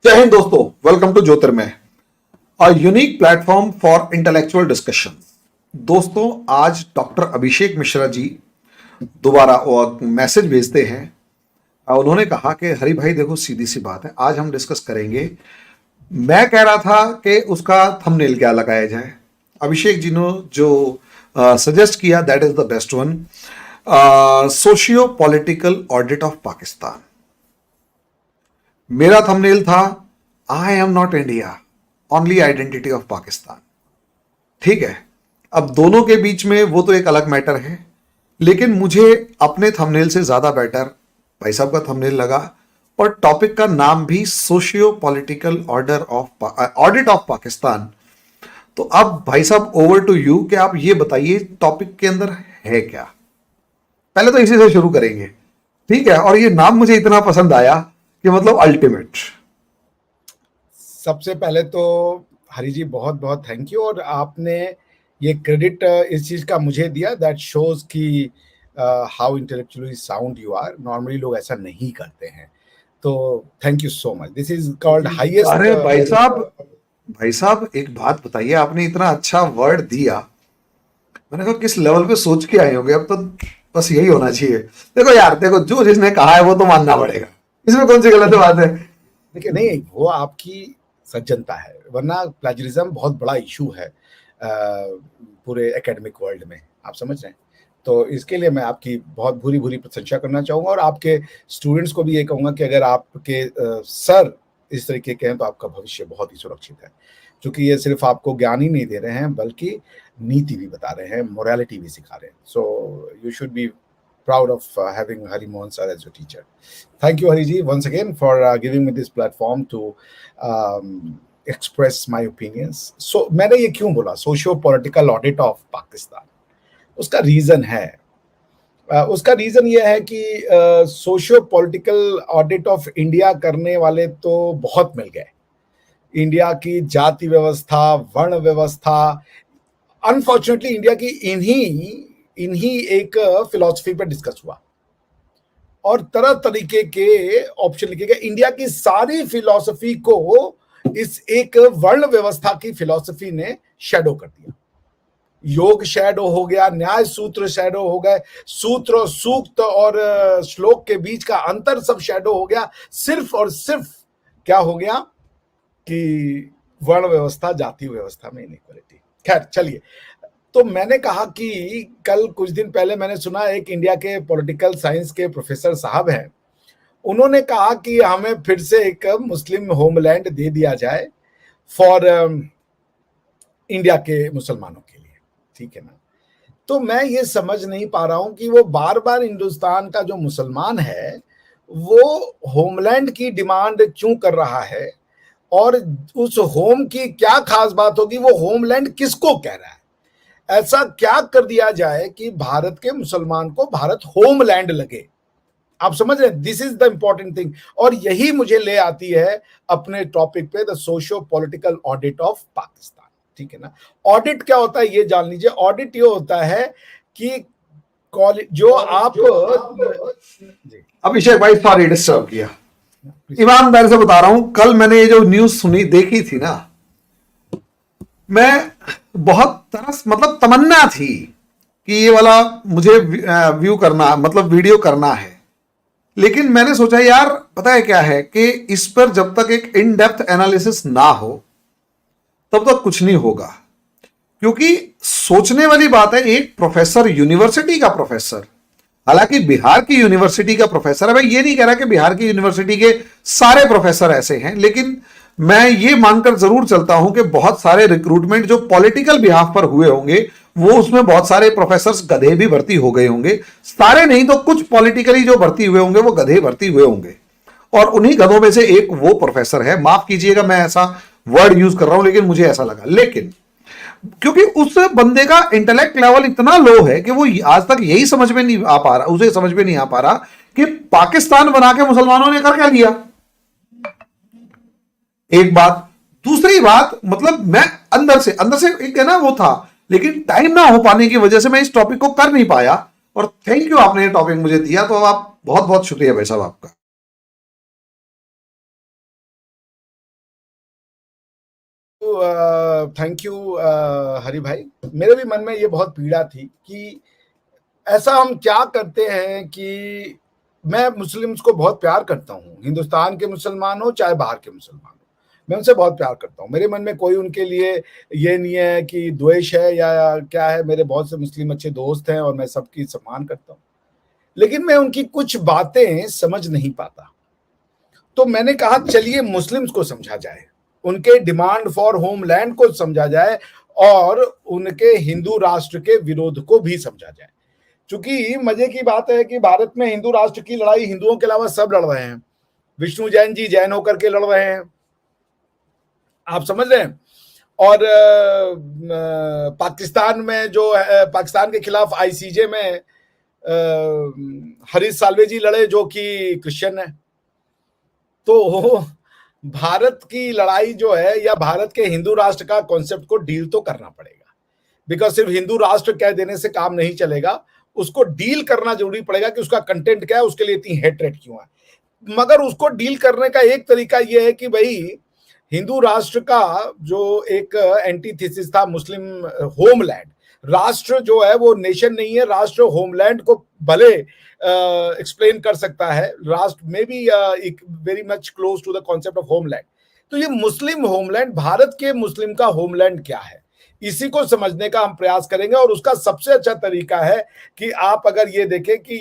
जय हिंद दोस्तों, welcome to Jyotirmay, a unique platform for intellectual discussion. दोस्तों, आज डॉक्टर अभिषेक मिश्रा जी दोबारा मैसेज भेजते हैं। उन्होंने कहा कि हरि भाई देखो, सीधी सी बात है, आज हम डिस्कस करेंगे। मैं कह रहा था कि उसका थंबनेल क्या लगाया जाए। अभिषेक जी ने जो सजेस्ट किया that is the best one, socio political audit of Pakistan. मेरा थंबनेल था I am not India, only identity of Pakistan. ठीक है, अब दोनों के बीच में वो तो एक अलग मैटर है, लेकिन मुझे अपने थंबनेल से ज्यादा बेटर भाई साहब का थंबनेल लगा, और टॉपिक का नाम भी socio political audit of Pakistan. तो अब भाई साहब, ओवर टू यू कि आप ये बताइए टॉपिक के अंदर है क्या। पहले तो इसी से शुरू करेंगे, ठीक है। और ये नाम मुझे इतना पसंद आया कि मतलब अल्टीमेट। सबसे पहले तो हरी जी बहुत बहुत थैंक यू, और आपने ये क्रेडिट इस चीज का मुझे दिया, दैट शोज कि how intellectually sound you are. Normally लोग ऐसा नहीं करते हैं, तो thank you so much. This is called highest. अरे भाई साहब एक बात बताइए, आपने इतना अच्छा वर्ड दिया, मैंने कहा किस लेवल पे सोच के आए होंगे। अब तो बस यही होना चाहिए। देखो यार, देखो जो जिसने कहा है वो तो मानना पड़ेगा, इसमें कौन सी गलत बात है। देखिए, नहीं, वो आपकी सज्जनता है, वरना प्लेजरिज्म बहुत बड़ा इशू है पूरे एकेडमिक वर्ल्ड में, आप समझ रहे हैं। तो इसके लिए मैं आपकी बहुत भूरी भूरी प्रशंसा करना चाहूँगा, और आपके स्टूडेंट्स को भी ये कहूँगा कि अगर आपके सर इस तरीके के हैं तो आपका भविष्य बहुत ही सुरक्षित है, क्योंकि ये सिर्फ आपको ज्ञान ही नहीं दे रहे हैं बल्कि नीति भी बता रहे हैं, मोरालिटी भी सिखा रहे हैं। So you should be proud of having Hari Mohan sir as your teacher. Thank you, Hari ji, once again for giving me this platform to um, express my opinions. So मैंने ये क्यों बोला socio political audit of Pakistan, उसका reason है उसका reason ये है कि socio political audit of India करने वाले तो बहुत मिल गए। इंडिया की जाति व्यवस्था, वर्ण व्यवस्था, अनफॉर्चुनेटली इंडिया की इन्हीं एक फिलॉसफी पर डिस्कस हुआ, और तरह तरीके के ऑप्शन लिखे गए। इंडिया की सारी फिलॉसफी को इस एक वर्ण व्यवस्था की फिलॉसफी ने शैडो कर दिया। योग शैडो हो गया, न्याय सूत्र शैडो हो गए, सूत्र और सूक्त और श्लोक के बीच का अंतर सब शैडो हो गया। सिर्फ और सिर्फ क्या हो गया कि वर्ण व्यवस्था, जाति व्यवस्था में इनइक्वालिटी। खैर चलिए, तो मैंने कहा कि कल कुछ दिन पहले मैंने सुना एक इंडिया के पॉलिटिकल साइंस के प्रोफेसर साहब हैं, उन्होंने कहा कि हमें फिर से एक मुस्लिम होमलैंड दे दिया जाए फॉर इंडिया के मुसलमानों के लिए, ठीक है ना। तो मैं ये समझ नहीं पा रहा हूं कि वो बार बार हिंदुस्तान का जो मुसलमान है वो होमलैंड की डिमांड क्यों कर रहा है, और उस होम की क्या खास बात होगी, वो होमलैंड किसको कह रहा है। ऐसा क्या कर दिया जाए कि भारत के मुसलमान को भारत होमलैंड लगे। आप समझ रहे हैं, this is the important thing, और यही मुझे ले आती है अपने टॉपिक पे, the socio political audit of Pakistan, ठीक है ना। ऑडिट क्या होता है ये जान लीजिए। ऑडिट ये होता है कि जो आप अभिषेक भाई सॉरी डिस्टर्ब किया, ईमानदारी से बता रहा हूं, कल मैंने ये जो न्यूज सुनी देखी थी ना, मैं बहुत तरस मतलब तमन्ना थी कि ये वाला मुझे व्यू करना, मतलब वीडियो करना है। लेकिन मैंने सोचा यार पता है क्या है कि इस पर जब तक एक इन डेप्थ एनालिसिस ना हो तब तक कुछ नहीं होगा। क्योंकि सोचने वाली बात है, एक प्रोफेसर, यूनिवर्सिटी का प्रोफेसर, हालांकि बिहार की यूनिवर्सिटी का प्रोफेसर है, मैं ये नहीं कह रहा कि बिहार की यूनिवर्सिटी के सारे प्रोफेसर ऐसे हैं, लेकिन मैं ये मानकर जरूर चलता हूं कि बहुत सारे रिक्रूटमेंट जो पॉलिटिकल बिहाफ पर हुए होंगे वो उसमें बहुत सारे प्रोफेसर गधे भी भर्ती हो गए होंगे। सारे नहीं तो कुछ पॉलिटिकली जो भर्ती हुए होंगे वो गधे भर्ती हुए होंगे, और उन्हीं गधों में से एक वो प्रोफेसर है। माफ कीजिएगा मैं ऐसा वर्ड यूज कर रहा हूं, लेकिन मुझे ऐसा लगा। लेकिन क्योंकि उस बंदे का इंटेलेक्ट लेवल इतना लो है कि वो आज तक यही समझ में नहीं आ पा रहा, उसे समझ में नहीं आ पा रहा कि पाकिस्तान बना के मुसलमानों ने कर क्या लिया। एक बात, दूसरी बात, मतलब मैं अंदर से एक है ना वो था, लेकिन टाइम ना हो पाने की वजह से मैं इस टॉपिक को कर नहीं पाया। और थैंक यू, आपने ये टॉपिक मुझे दिया, तो आप बहुत बहुत शुक्रिया भाई साहब आपका। थैंक यू हरि भाई। मेरे भी मन में ये बहुत पीड़ा थी कि ऐसा हम क्या करते हैं कि मैं मुस्लिम्स को बहुत प्यार करता हूँ, हिंदुस्तान के मुसलमान हो चाहे बाहर के मुसलमान हो, मैं उनसे बहुत प्यार करता हूँ। मेरे मन में कोई उनके लिए ये नहीं है कि द्वेष है या क्या है। मेरे बहुत से मुस्लिम अच्छे दोस्त हैं और मैं सबकी सम्मान करता हूँ, लेकिन मैं उनकी कुछ बातें समझ नहीं पाता। तो मैंने कहा चलिए मुस्लिम्स को समझा जाए, उनके डिमांड फॉर होमलैंड को समझा जाए और उनके हिंदू राष्ट्र के विरोध को भी समझा जाए। चूंकि मजे की बात है कि भारत में हिंदू राष्ट्र की लड़ाई हिंदुओं के अलावा सब लड़ रहे हैं। विष्णु जैन जी जैन होकर के लड़ रहे हैं, आप समझ रहे हैं। और पाकिस्तान में जो पाकिस्तान के खिलाफ आईसीजे में हरीश साल्वे जी लड़े जो कि क्रिश्चियन है। तो भारत की लड़ाई जो है या भारत के हिंदू राष्ट्र का कॉन्सेप्ट को डील तो करना पड़ेगा, बिकॉज सिर्फ हिंदू राष्ट्र कह देने से काम नहीं चलेगा, उसको डील करना जरूरी पड़ेगा कि उसका कंटेंट क्या है, उसके लिए इतनी हेट्रेड क्यों है। मगर उसको डील करने का एक तरीका यह है कि भाई हिंदू राष्ट्र का जो एक एंटीथेसिस था मुस्लिम होमलैंड, राष्ट्र जो है वो नेशन नहीं है, राष्ट्र होमलैंड को भले एक्सप्लेन कर सकता है, राष्ट्र में भी very much close to the concept of homeland. तो ये मुस्लिम होमलैंड, भारत के मुस्लिम का होमलैंड क्या है, इसी को समझने का हम प्रयास करेंगे। और उसका सबसे अच्छा तरीका है कि आप अगर ये देखें कि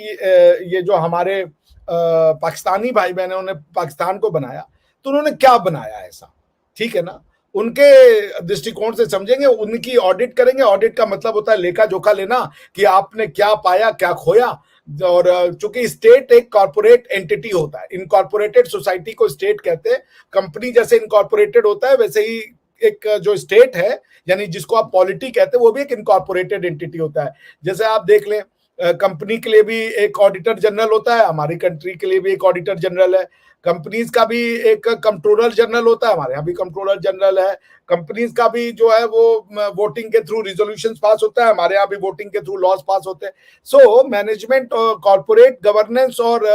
ये जो हमारे पाकिस्तानी भाई बहनों ने पाकिस्तान को बनाया, तो उन्होंने क्या बनाया ऐसा, ठीक है ना, उनके दृष्टिकोण से समझेंगे, उनकी ऑडिट करेंगे। ऑडिट का मतलब होता है लेखा जोखा लेना कि आपने क्या पाया क्या खोया। और चूंकि स्टेट एक कॉर्पोरेट एंटिटी होता है, इनकॉर्पोरेटेड सोसाइटी को स्टेट कहते हैं, कंपनी जैसे इनकॉर्पोरेटेड होता है वैसे ही एक जो स्टेट है यानी जिसको आप पॉलिटी कहते हैं वो भी एक इनकॉर्पोरेटेड एंटिटी होता है। जैसे आप देख लें कंपनी के लिए भी एक ऑडिटर जनरल होता है, हमारी कंट्री के लिए भी एक ऑडिटर जनरल है। कंपनीज का भी एक कंट्रोलर जनरल होता है, हमारे यहाँ भी कंट्रोलर जनरल है। कंपनीज का भी जो है वो वोटिंग के थ्रू रिजोल्यूशन पास होता है, हमारे यहाँ भी वोटिंग के थ्रू लॉज पास होते हैं। सो मैनेजमेंट, कॉर्पोरेट गवर्नेंस और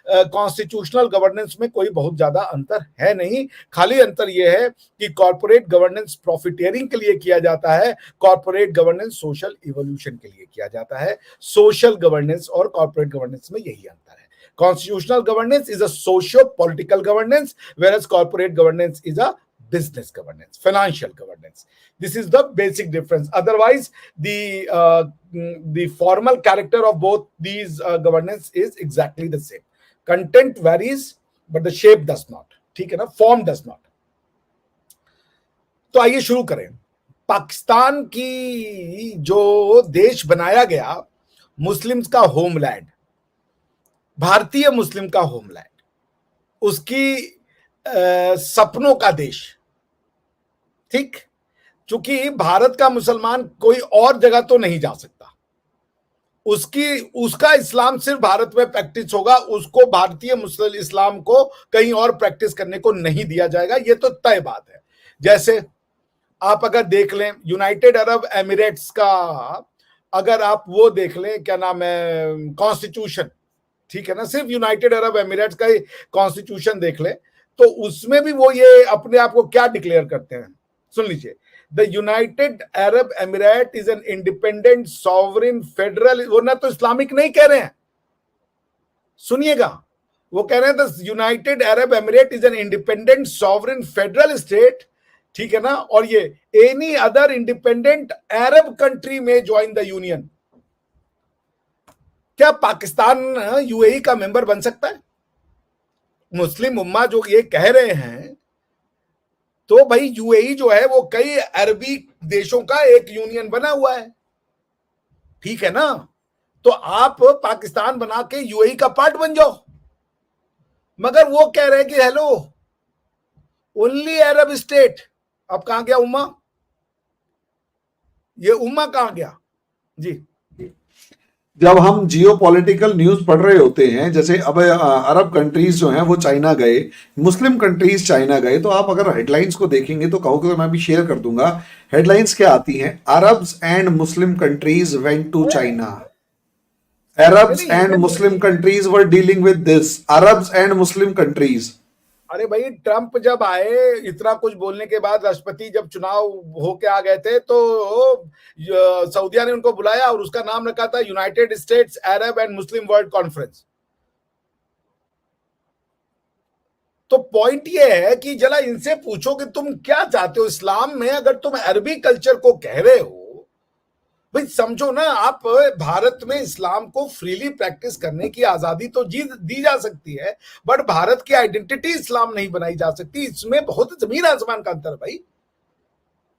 कॉन्स्टिट्यूशनल गवर्नेंस में कोई बहुत ज्यादा अंतर है नहीं। खाली अंतर यह है कि कॉर्पोरेट गवर्नेंस प्रॉफिटियरिंग के लिए किया जाता है, कॉर्पोरेट गवर्नेंस सोशल इवोल्यूशन के लिए किया जाता है। सोशल गवर्नेंस और कॉर्पोरेट गवर्नेंस में यही अंतर है। Constitutional governance is a socio-political governance, whereas corporate governance is a business governance, financial governance. This is the basic difference. Otherwise, the formal character of both these governance is exactly the same. Content varies, but the shape does not. ठीक है ना, form does not. तो आइए शुरू करें। पाकिस्तान की जो देश बनाया गया, मुस्लिम्स का होमलैंड, भारतीय मुस्लिम का होमलैंड, उसकी सपनों का देश, ठीक। चूंकि भारत का मुसलमान कोई और जगह तो नहीं जा सकता, उसका इस्लाम सिर्फ भारत में प्रैक्टिस होगा, उसको भारतीय मुस्लिम इस्लाम को कहीं और प्रैक्टिस करने को नहीं दिया जाएगा, ये तो तय बात है। जैसे आप अगर देख लें यूनाइटेड अरब एमिरेट्स का, अगर आप वो देख लें क्या नाम है कॉन्स्टिट्यूशन, ठीक है ना, सिर्फ यूनाइटेड अरब एमिरेट्स का ही कॉन्स्टिट्यूशन देख ले तो उसमें भी वो ये अपने आप को क्या डिक्लेयर करते हैं, सुन लीजिए। The United Arab emirate is an independent sovereign federal, वो ना तो इस्लामिक नहीं कह रहे हैं, सुनिएगा, वो कह रहे हैं the United Arab emirate is an independent sovereign federal state, ठीक है ना, और ये any other independent Arab country may join the union. क्या पाकिस्तान यूएई का मेंबर बन सकता है? मुस्लिम उम्मा जो ये कह रहे हैं, तो भाई यूएई जो है वो कई अरबी देशों का एक यूनियन बना हुआ है, ठीक है ना, तो आप पाकिस्तान बना के यूएई का पार्ट बन जाओ। मगर वो कह रहे हैं कि हेलो ओनली अरब स्टेट। अब कहां गया उम्मा, ये उम्मा कहां गया जी। जब हम जियोपॉलिटिकल न्यूज पढ़ रहे होते हैं, जैसे अब अरब कंट्रीज जो हैं वो चाइना गए, मुस्लिम कंट्रीज चाइना गए, तो आप अगर हेडलाइंस को देखेंगे तो कहोगे तो मैं भी शेयर कर दूंगा। हेडलाइंस क्या आती हैं? Arabs and Muslim countries went to China. Arabs and Muslim countries were dealing with this. Arabs and Muslim countries, अरे भाई, ट्रंप जब आए, इतना कुछ बोलने के बाद, राष्ट्रपति जब चुनाव होके आ गए थे, तो सऊदिया ने उनको बुलाया और उसका नाम रखा था United states Arab and Muslim world conference. तो पॉइंट ये है कि जरा इनसे पूछो कि तुम क्या चाहते हो इस्लाम में। अगर तुम अरबी कल्चर को कह रहे हो, भाई समझो ना, आप भारत में इस्लाम को फ्रीली प्रैक्टिस करने की आजादी तो दी जा सकती है, बट भारत की आइडेंटिटी इस्लाम नहीं बनाई जा सकती। इसमें बहुत जमीन आसमान का अंतर है भाई।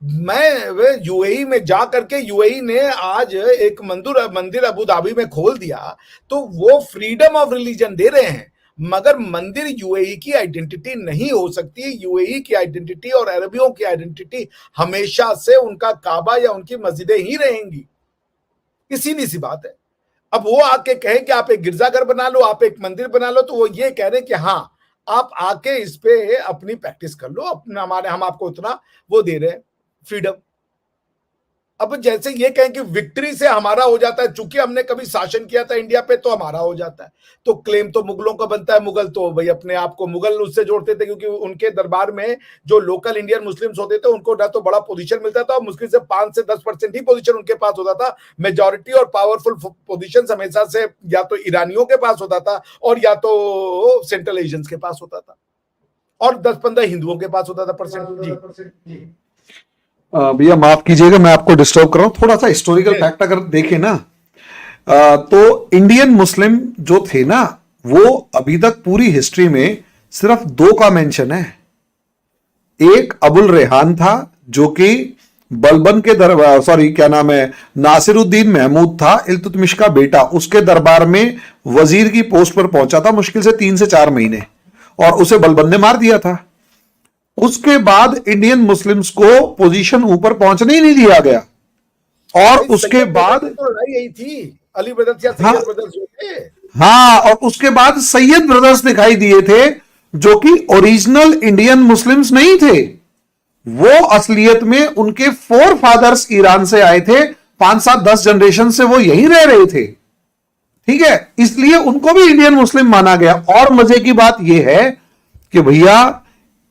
मैं यूएई में जा करके, यूएई ने आज एक मंदिर अबू धाबी में खोल दिया, तो वो फ्रीडम ऑफ रिलीजन दे रहे हैं, मगर मंदिर यूएई की आइडेंटिटी नहीं हो सकती। यूएई की आइडेंटिटी और अरबियों की आइडेंटिटी हमेशा से उनका काबा या उनकी मस्जिदें ही रहेंगी। सीधी सी बात है। अब वो आके कहें कि आप एक गिरजाघर बना लो, आप एक मंदिर बना लो, तो वो ये कह रहे हैं कि हाँ, आप आके इस पे अपनी प्रैक्टिस कर लो, अपना, हम आपको उतना वो दे रहे हैं, फ्रीडम। अब जैसे ये कहें कि विक्ट्री से हमारा हो जाता है, चूंकि हमने कभी शासन किया था इंडिया पे, तो हमारा हो जाता है। तो क्लेम तो मुगलों का बनता है। मुगल तो भाई अपने आप को मुगल उससे जोड़ते थे, क्योंकि उनके दरबार में जो लोकल इंडियन मुस्लिम्स होते थे, उनको ना तो बड़ा पोजीशन मिलता था, और मुश्किल से 5 से 10% ही पोजीशन उनके पास होता था। मेजॉरिटी और पावरफुल पोजीशन हमेशा से या तो ईरानियों के पास होता था, और या तो सेंट्रल एशियंस के पास होता था, और 10-15 हिंदुओं के पास होता था परसेंट। जी भैया माफ कीजिएगा, मैं आपको डिस्टर्ब कर रहा हूं। थोड़ा सा हिस्टोरिकल फैक्ट अगर देखें ना, तो इंडियन मुस्लिम जो थे ना, वो अभी तक पूरी हिस्ट्री में सिर्फ 2 का मेंशन है। एक अबुल रेहान था, जो कि बलबन के दरबार, सॉरी क्या नाम है, नासिरुद्दीन महमूद था, इल्तुतमिश का बेटा, उसके दरबार में वजीर की पोस्ट पर पहुंचा था मुश्किल से 3 से 4 महीने, और उसे बलबन ने मार दिया था। उसके बाद इंडियन मुस्लिम्स को पोजीशन ऊपर पहुंचने ही नहीं दिया गया, और उसके बाद तो लड़ाई यही थी, अली ब्रदर्स या हाँ, सैयद ब्रदर्स जो थे। हाँ, और उसके बाद सैयद ब्रदर्स दिखाई दिए थे, जो कि ओरिजिनल इंडियन मुस्लिम्स नहीं थे। वो असलियत में उनके 4 फादर्स ईरान से आए थे, 5-7-10 जनरेशन से वो यहीं रह रहे थे। ठीक है, इसलिए उनको भी इंडियन मुस्लिम माना गया। और मजे की बात यह है कि भैया,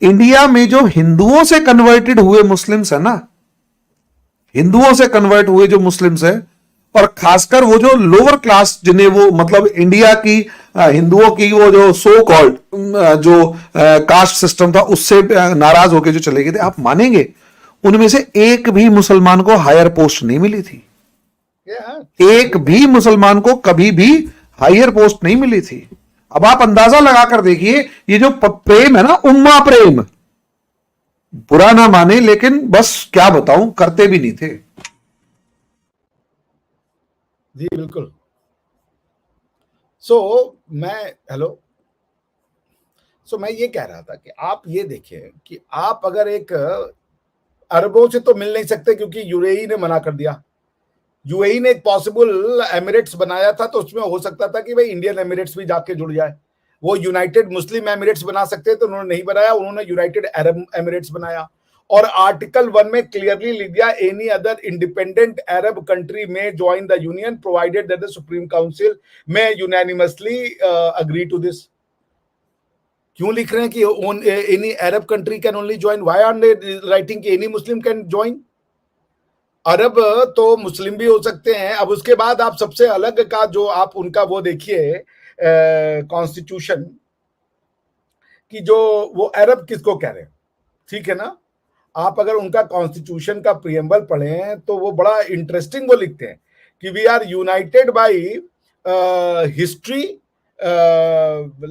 इंडिया में जो हिंदुओं से कन्वर्टेड हुए मुस्लिम्स है ना, हिंदुओं से कन्वर्ट हुए जो मुस्लिम्स है, और खासकर वो जो लोअर क्लास, जिन्हें वो मतलब इंडिया की हिंदुओं की वो जो सो कॉल्ड जो कास्ट सिस्टम था, उससे नाराज होकर जो चले गए थे, आप मानेंगे उनमें से एक भी मुसलमान को हायर पोस्ट नहीं मिली थी। एक भी मुसलमान को कभी भी हायर पोस्ट नहीं मिली थी। अब आप अंदाजा लगाकर देखिए, ये जो प्रेम है ना, उम्मा प्रेम, बुरा ना माने, लेकिन बस क्या बताऊं, करते भी नहीं थे। जी बिल्कुल। हेलो, मैं ये कह रहा था कि आप ये देखिए कि आप अगर एक अरबों से तो मिल नहीं सकते, क्योंकि यूएई ने मना कर दिया। यूएई ने एक पॉसिबल एमिरेट्स बनाया था, तो उसमें हो सकता था कि भाई इंडियन एमिरेट्स भी जाके जुड़ जाए। वो यूनाइटेड मुस्लिम एमिरेट्स बना सकते, तो उन्होंने नहीं बनाया, उन्होंने यूनाइटेड अरब एमिरेट्स बनाया। और आर्टिकल 1 में क्लियरली लिख दिया, any other independent Arab country may join the union provided that the supreme council may unanimously agree to this. क्यों लिख रहे हैं कि any Arab country can only join? Why are they writing कि any Muslim can join? Arab तो Muslim भी हो सकते हैं। अब उसके बाद आप सबसे अलग का जो आप उनका वो देखिए कॉन्स्टिट्यूशन की, जो वो अरब किसको कह रहे हैं, ठीक है ना। आप अगर उनका कॉन्स्टिट्यूशन का प्रियम्बल पढ़ें, तो वो बड़ा इंटरेस्टिंग वो लिखते हैं कि we are united by history,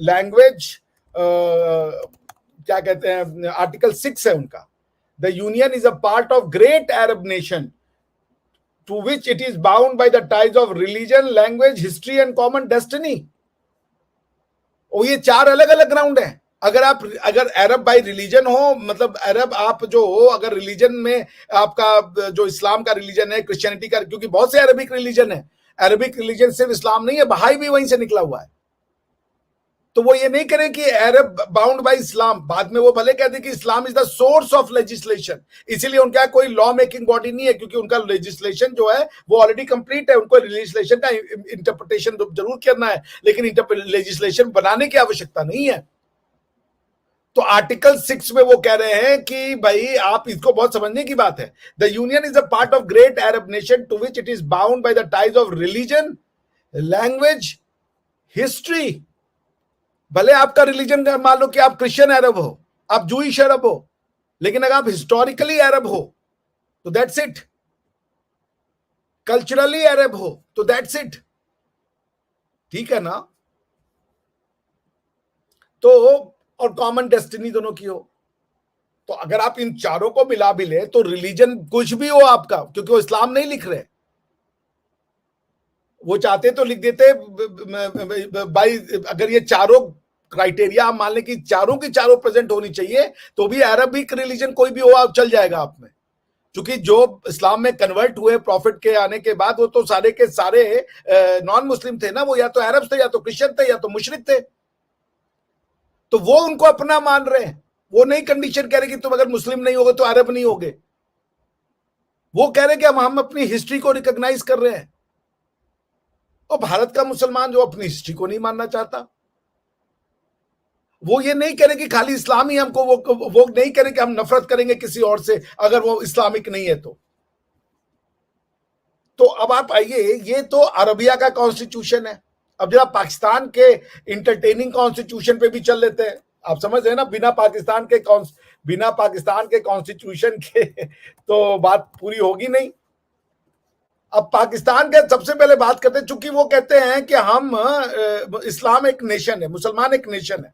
language, क्या कहते हैं, आर्टिकल 6 है उनका, the union is a part of great Arab nation to which it is bound by the ties of religion, language, history and common destiny। और ये 4 अलग अलग ground हैं। अगर अरब बाई रिलीजन हो, मतलब अरब आप जो हो, अगर रिलीजन में आपका जो इस्लाम का रिलीजन है, क्रिश्चियनिटी का, क्योंकि बहुत से अरबिक रिलीजन है, अरबिक रिलीजन सिर्फ इस्लाम नहीं है, बहाई भी वहीं से निकला हुआ है। तो वो ये नहीं करें कि अरब बाउंड बाय इस्लाम। बाद में वो भले कहते कि Islam is the source of legislation, इसीलिए उनका कोई लॉ मेकिंग बॉडी नहीं है, क्योंकि उनका लेजिस्लेशन जो है वो ऑलरेडी कंप्लीट है। उनको लेजिस्लेशन का इंटरप्रिटेशन जरूर करना है, लेकिन लेजिस्लेशन बनाने की आवश्यकता नहीं है। तो आर्टिकल 6 में वो कह रहे हैं कि भाई आप इसको बहुत समझने की बात है, the union is a part of great Arab nation to which it is bound by the ties of religion, language, history. भले आपका रिलीजन का मान लो कि आप क्रिश्चियन अरब हो, आप जूइश अरब हो, लेकिन अगर आप हिस्टोरिकली अरब हो तो दैट्स इट, कल्चरली अरब हो तो दैट्स इट, ठीक है ना। तो और कॉमन डेस्टिनी दोनों की हो, तो अगर आप इन चारों को मिला भी ले तो रिलीजन कुछ भी हो आपका, क्योंकि वो इस्लाम नहीं लिख रहे, वो चाहते तो लिख देते भाई अगर ये चारों क्राइटेरिया आप मान लें कि चारों की चारों प्रेजेंट होनी चाहिए तो भी अरबिक रिलीजन कोई भी हो आप चल जाएगा आप में, क्योंकि जो इस्लाम में कन्वर्ट हुए प्रॉफिट के आने के बाद वो तो सारे के सारे नॉन मुस्लिम थे ना, वो या तो अरब थे या तो क्रिश्चियन थे या तो मुशरिक थे, तो वो उनको अपना मान रहे हैं। वो नहीं कंडीशन कह रहे कि तुम अगर मुस्लिम नहीं होगे तो अरब नहीं होगे, वो कह रहे कि हम अपनी हिस्ट्री को रिकॉग्नाइज कर रहे हैं। और भारत का मुसलमान जो अपनी हिस्ट्री को नहीं मानना चाहता, वो ये नहीं कह रहे कि खाली इस्लाम ही हमको, वो नहीं कह रहे कि हम नफरत करेंगे किसी और से अगर वो इस्लामिक नहीं है तो अब आप आइए, ये तो अरबिया का कॉन्स्टिट्यूशन है। अब जरा पाकिस्तान के इंटरटेनिंग कॉन्स्टिट्यूशन पे भी चल लेते हैं, आप समझ रहे हैं ना, बिना पाकिस्तान के कॉन्स्टिट्यूशन के तो बात पूरी होगी नहीं। अब पाकिस्तान के सबसे पहले बात करते हैं, चूंकि वो कहते हैं कि हम इस्लाम एक नेशन है, मुसलमान एक नेशन है।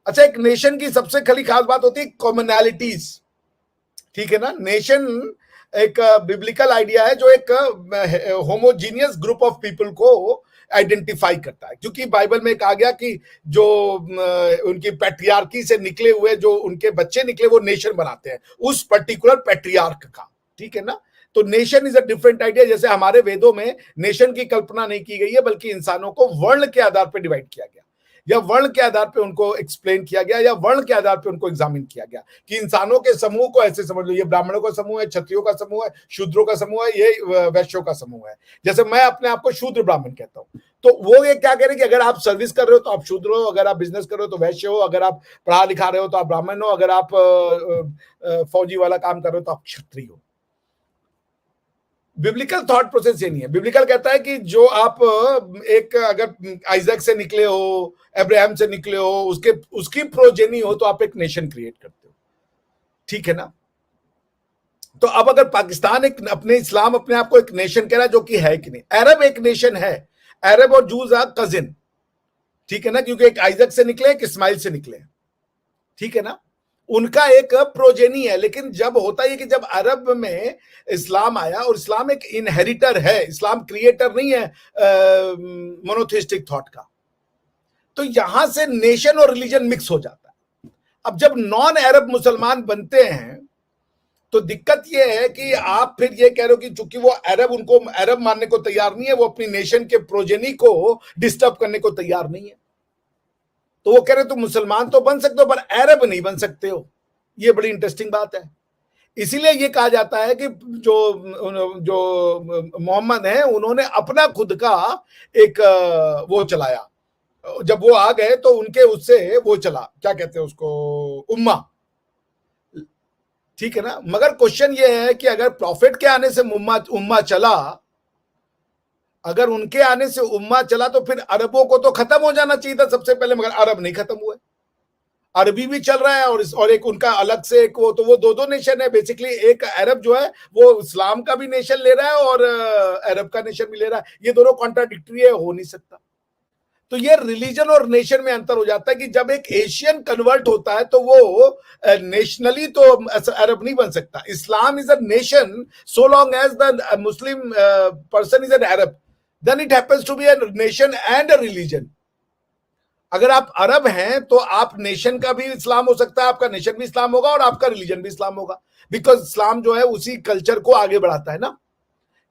अच्छा, एक नेशन की सबसे खली खास बात होती है कॉमनैलिटीज, ठीक है ना। नेशन एक बिब्लिकल आइडिया है जो एक होमोजीनियस ग्रुप ऑफ पीपल को आइडेंटिफाई करता है, क्योंकि बाइबल में कहा गया कि जो उनकी पैट्रियार्की से निकले हुए जो उनके बच्चे निकले वो नेशन बनाते हैं उस पर्टिकुलर पैट्रियार्क का, ठीक है ना। तो nation is a different idea. जैसे हमारे वेदों में नेशन की कल्पना नहीं की गई है, बल्कि इंसानों को वर्ण के आधार पर डिवाइड किया गया, या वर्ण के आधार पे उनको एक्सप्लेन किया गया, या वर्ण के आधार पे उनको एग्जामिन किया गया कि इंसानों के समूह को ऐसे समझ लो, ये ब्राह्मणों का समूह है, क्षत्रियों का समूह है, शूद्रों का समूह है, ये वैश्यों का समूह है। जैसे मैं अपने आप को शूद्र ब्राह्मण कहता हूं, तो वो ये क्या कह रहे हैं कि अगर आप सर्विस कर रहे हो तो आप शूद्र हो, अगर आप बिजनेस कर रहे हो तो वैश्य हो, अगर आप पढ़ा लिखा रहे हो तो आप ब्राह्मण हो, अगर आप फौजी वाला काम कर रहे हो तो आप क्षत्रिय हो। बिब्लिकल थॉट प्रोसेस ये नहीं है। बिब्लिकल कहता है कि जो आप एक अगर आइजैक से निकले हो, अब्राहम से निकले हो, उसकी प्रोजेनी हो तो आप एक नेशन क्रिएट करते हो, ठीक है ना। तो अब अगर पाकिस्तान एक अपने इस्लाम अपने आप को एक नेशन कह रहा है, जो कि है कि नहीं। अरब एक नेशन है, अरब और जूज आर कजिन, ठीक है ना, क्योंकि एक आइजैक से निकले, एक इस्माइल से निकले, ठीक है ना, उनका एक प्रोजेनी है। लेकिन जब होता है कि जब अरब में इस्लाम आया, और इस्लाम एक इनहेरिटर है, इस्लाम क्रिएटर नहीं है मोनोथिस्टिक थॉट का, तो यहां से नेशन और रिलीजन मिक्स हो जाता है। अब जब नॉन अरब मुसलमान बनते हैं तो दिक्कत यह है कि आप फिर ये कह रहे हो कि चूंकि वो अरब, उनको अरब मानने को तैयार नहीं है, वो अपनी नेशन के प्रोजेनी को डिस्टर्ब करने को तैयार नहीं है, तो वो कह रहे तुम मुसलमान तो बन सकते हो पर अरब नहीं बन सकते हो। ये बड़ी इंटरेस्टिंग बात है। इसीलिए ये कहा जाता है कि जो मोहम्मद हैं उन्होंने अपना खुद का एक वो चलाया, जब वो आ गए तो उनके उससे वो चला, क्या कहते हैं उसको, उम्मा, ठीक है ना। मगर क्वेश्चन ये है कि अगर प्रॉफिट के आने से उम्मा चला, अगर उनके आने से उम्मा चला तो फिर अरबों को तो खत्म हो जाना चाहिए था सबसे पहले, मगर अरब नहीं खत्म हुए, अरबी भी चल रहा है और एक उनका अलग से एक वो, तो वो दो नेशन है बेसिकली। एक अरब जो है वो इस्लाम का भी नेशन ले रहा है और अरब का नेशन भी ले रहा है, ये दोनों कॉन्ट्राडिक्टरी है, हो नहीं सकता। तो ये रिलीजन और नेशन में अंतर हो जाता है कि जब एक एशियन कन्वर्ट होता है तो वो नेशनली तो अरब नहीं बन सकता। Islam is a nation so long as the Muslim person is an Arab, then it happens to be a nation and a religion. अगर आप अरब हैं तो आप नेशन का भी इस्लाम हो सकता है, आपका नेशन भी इस्लाम होगा और आपका रिलीजन भी इस्लाम होगा, बिकॉज इस्लाम जो है उसी कल्चर को आगे बढ़ाता है ना।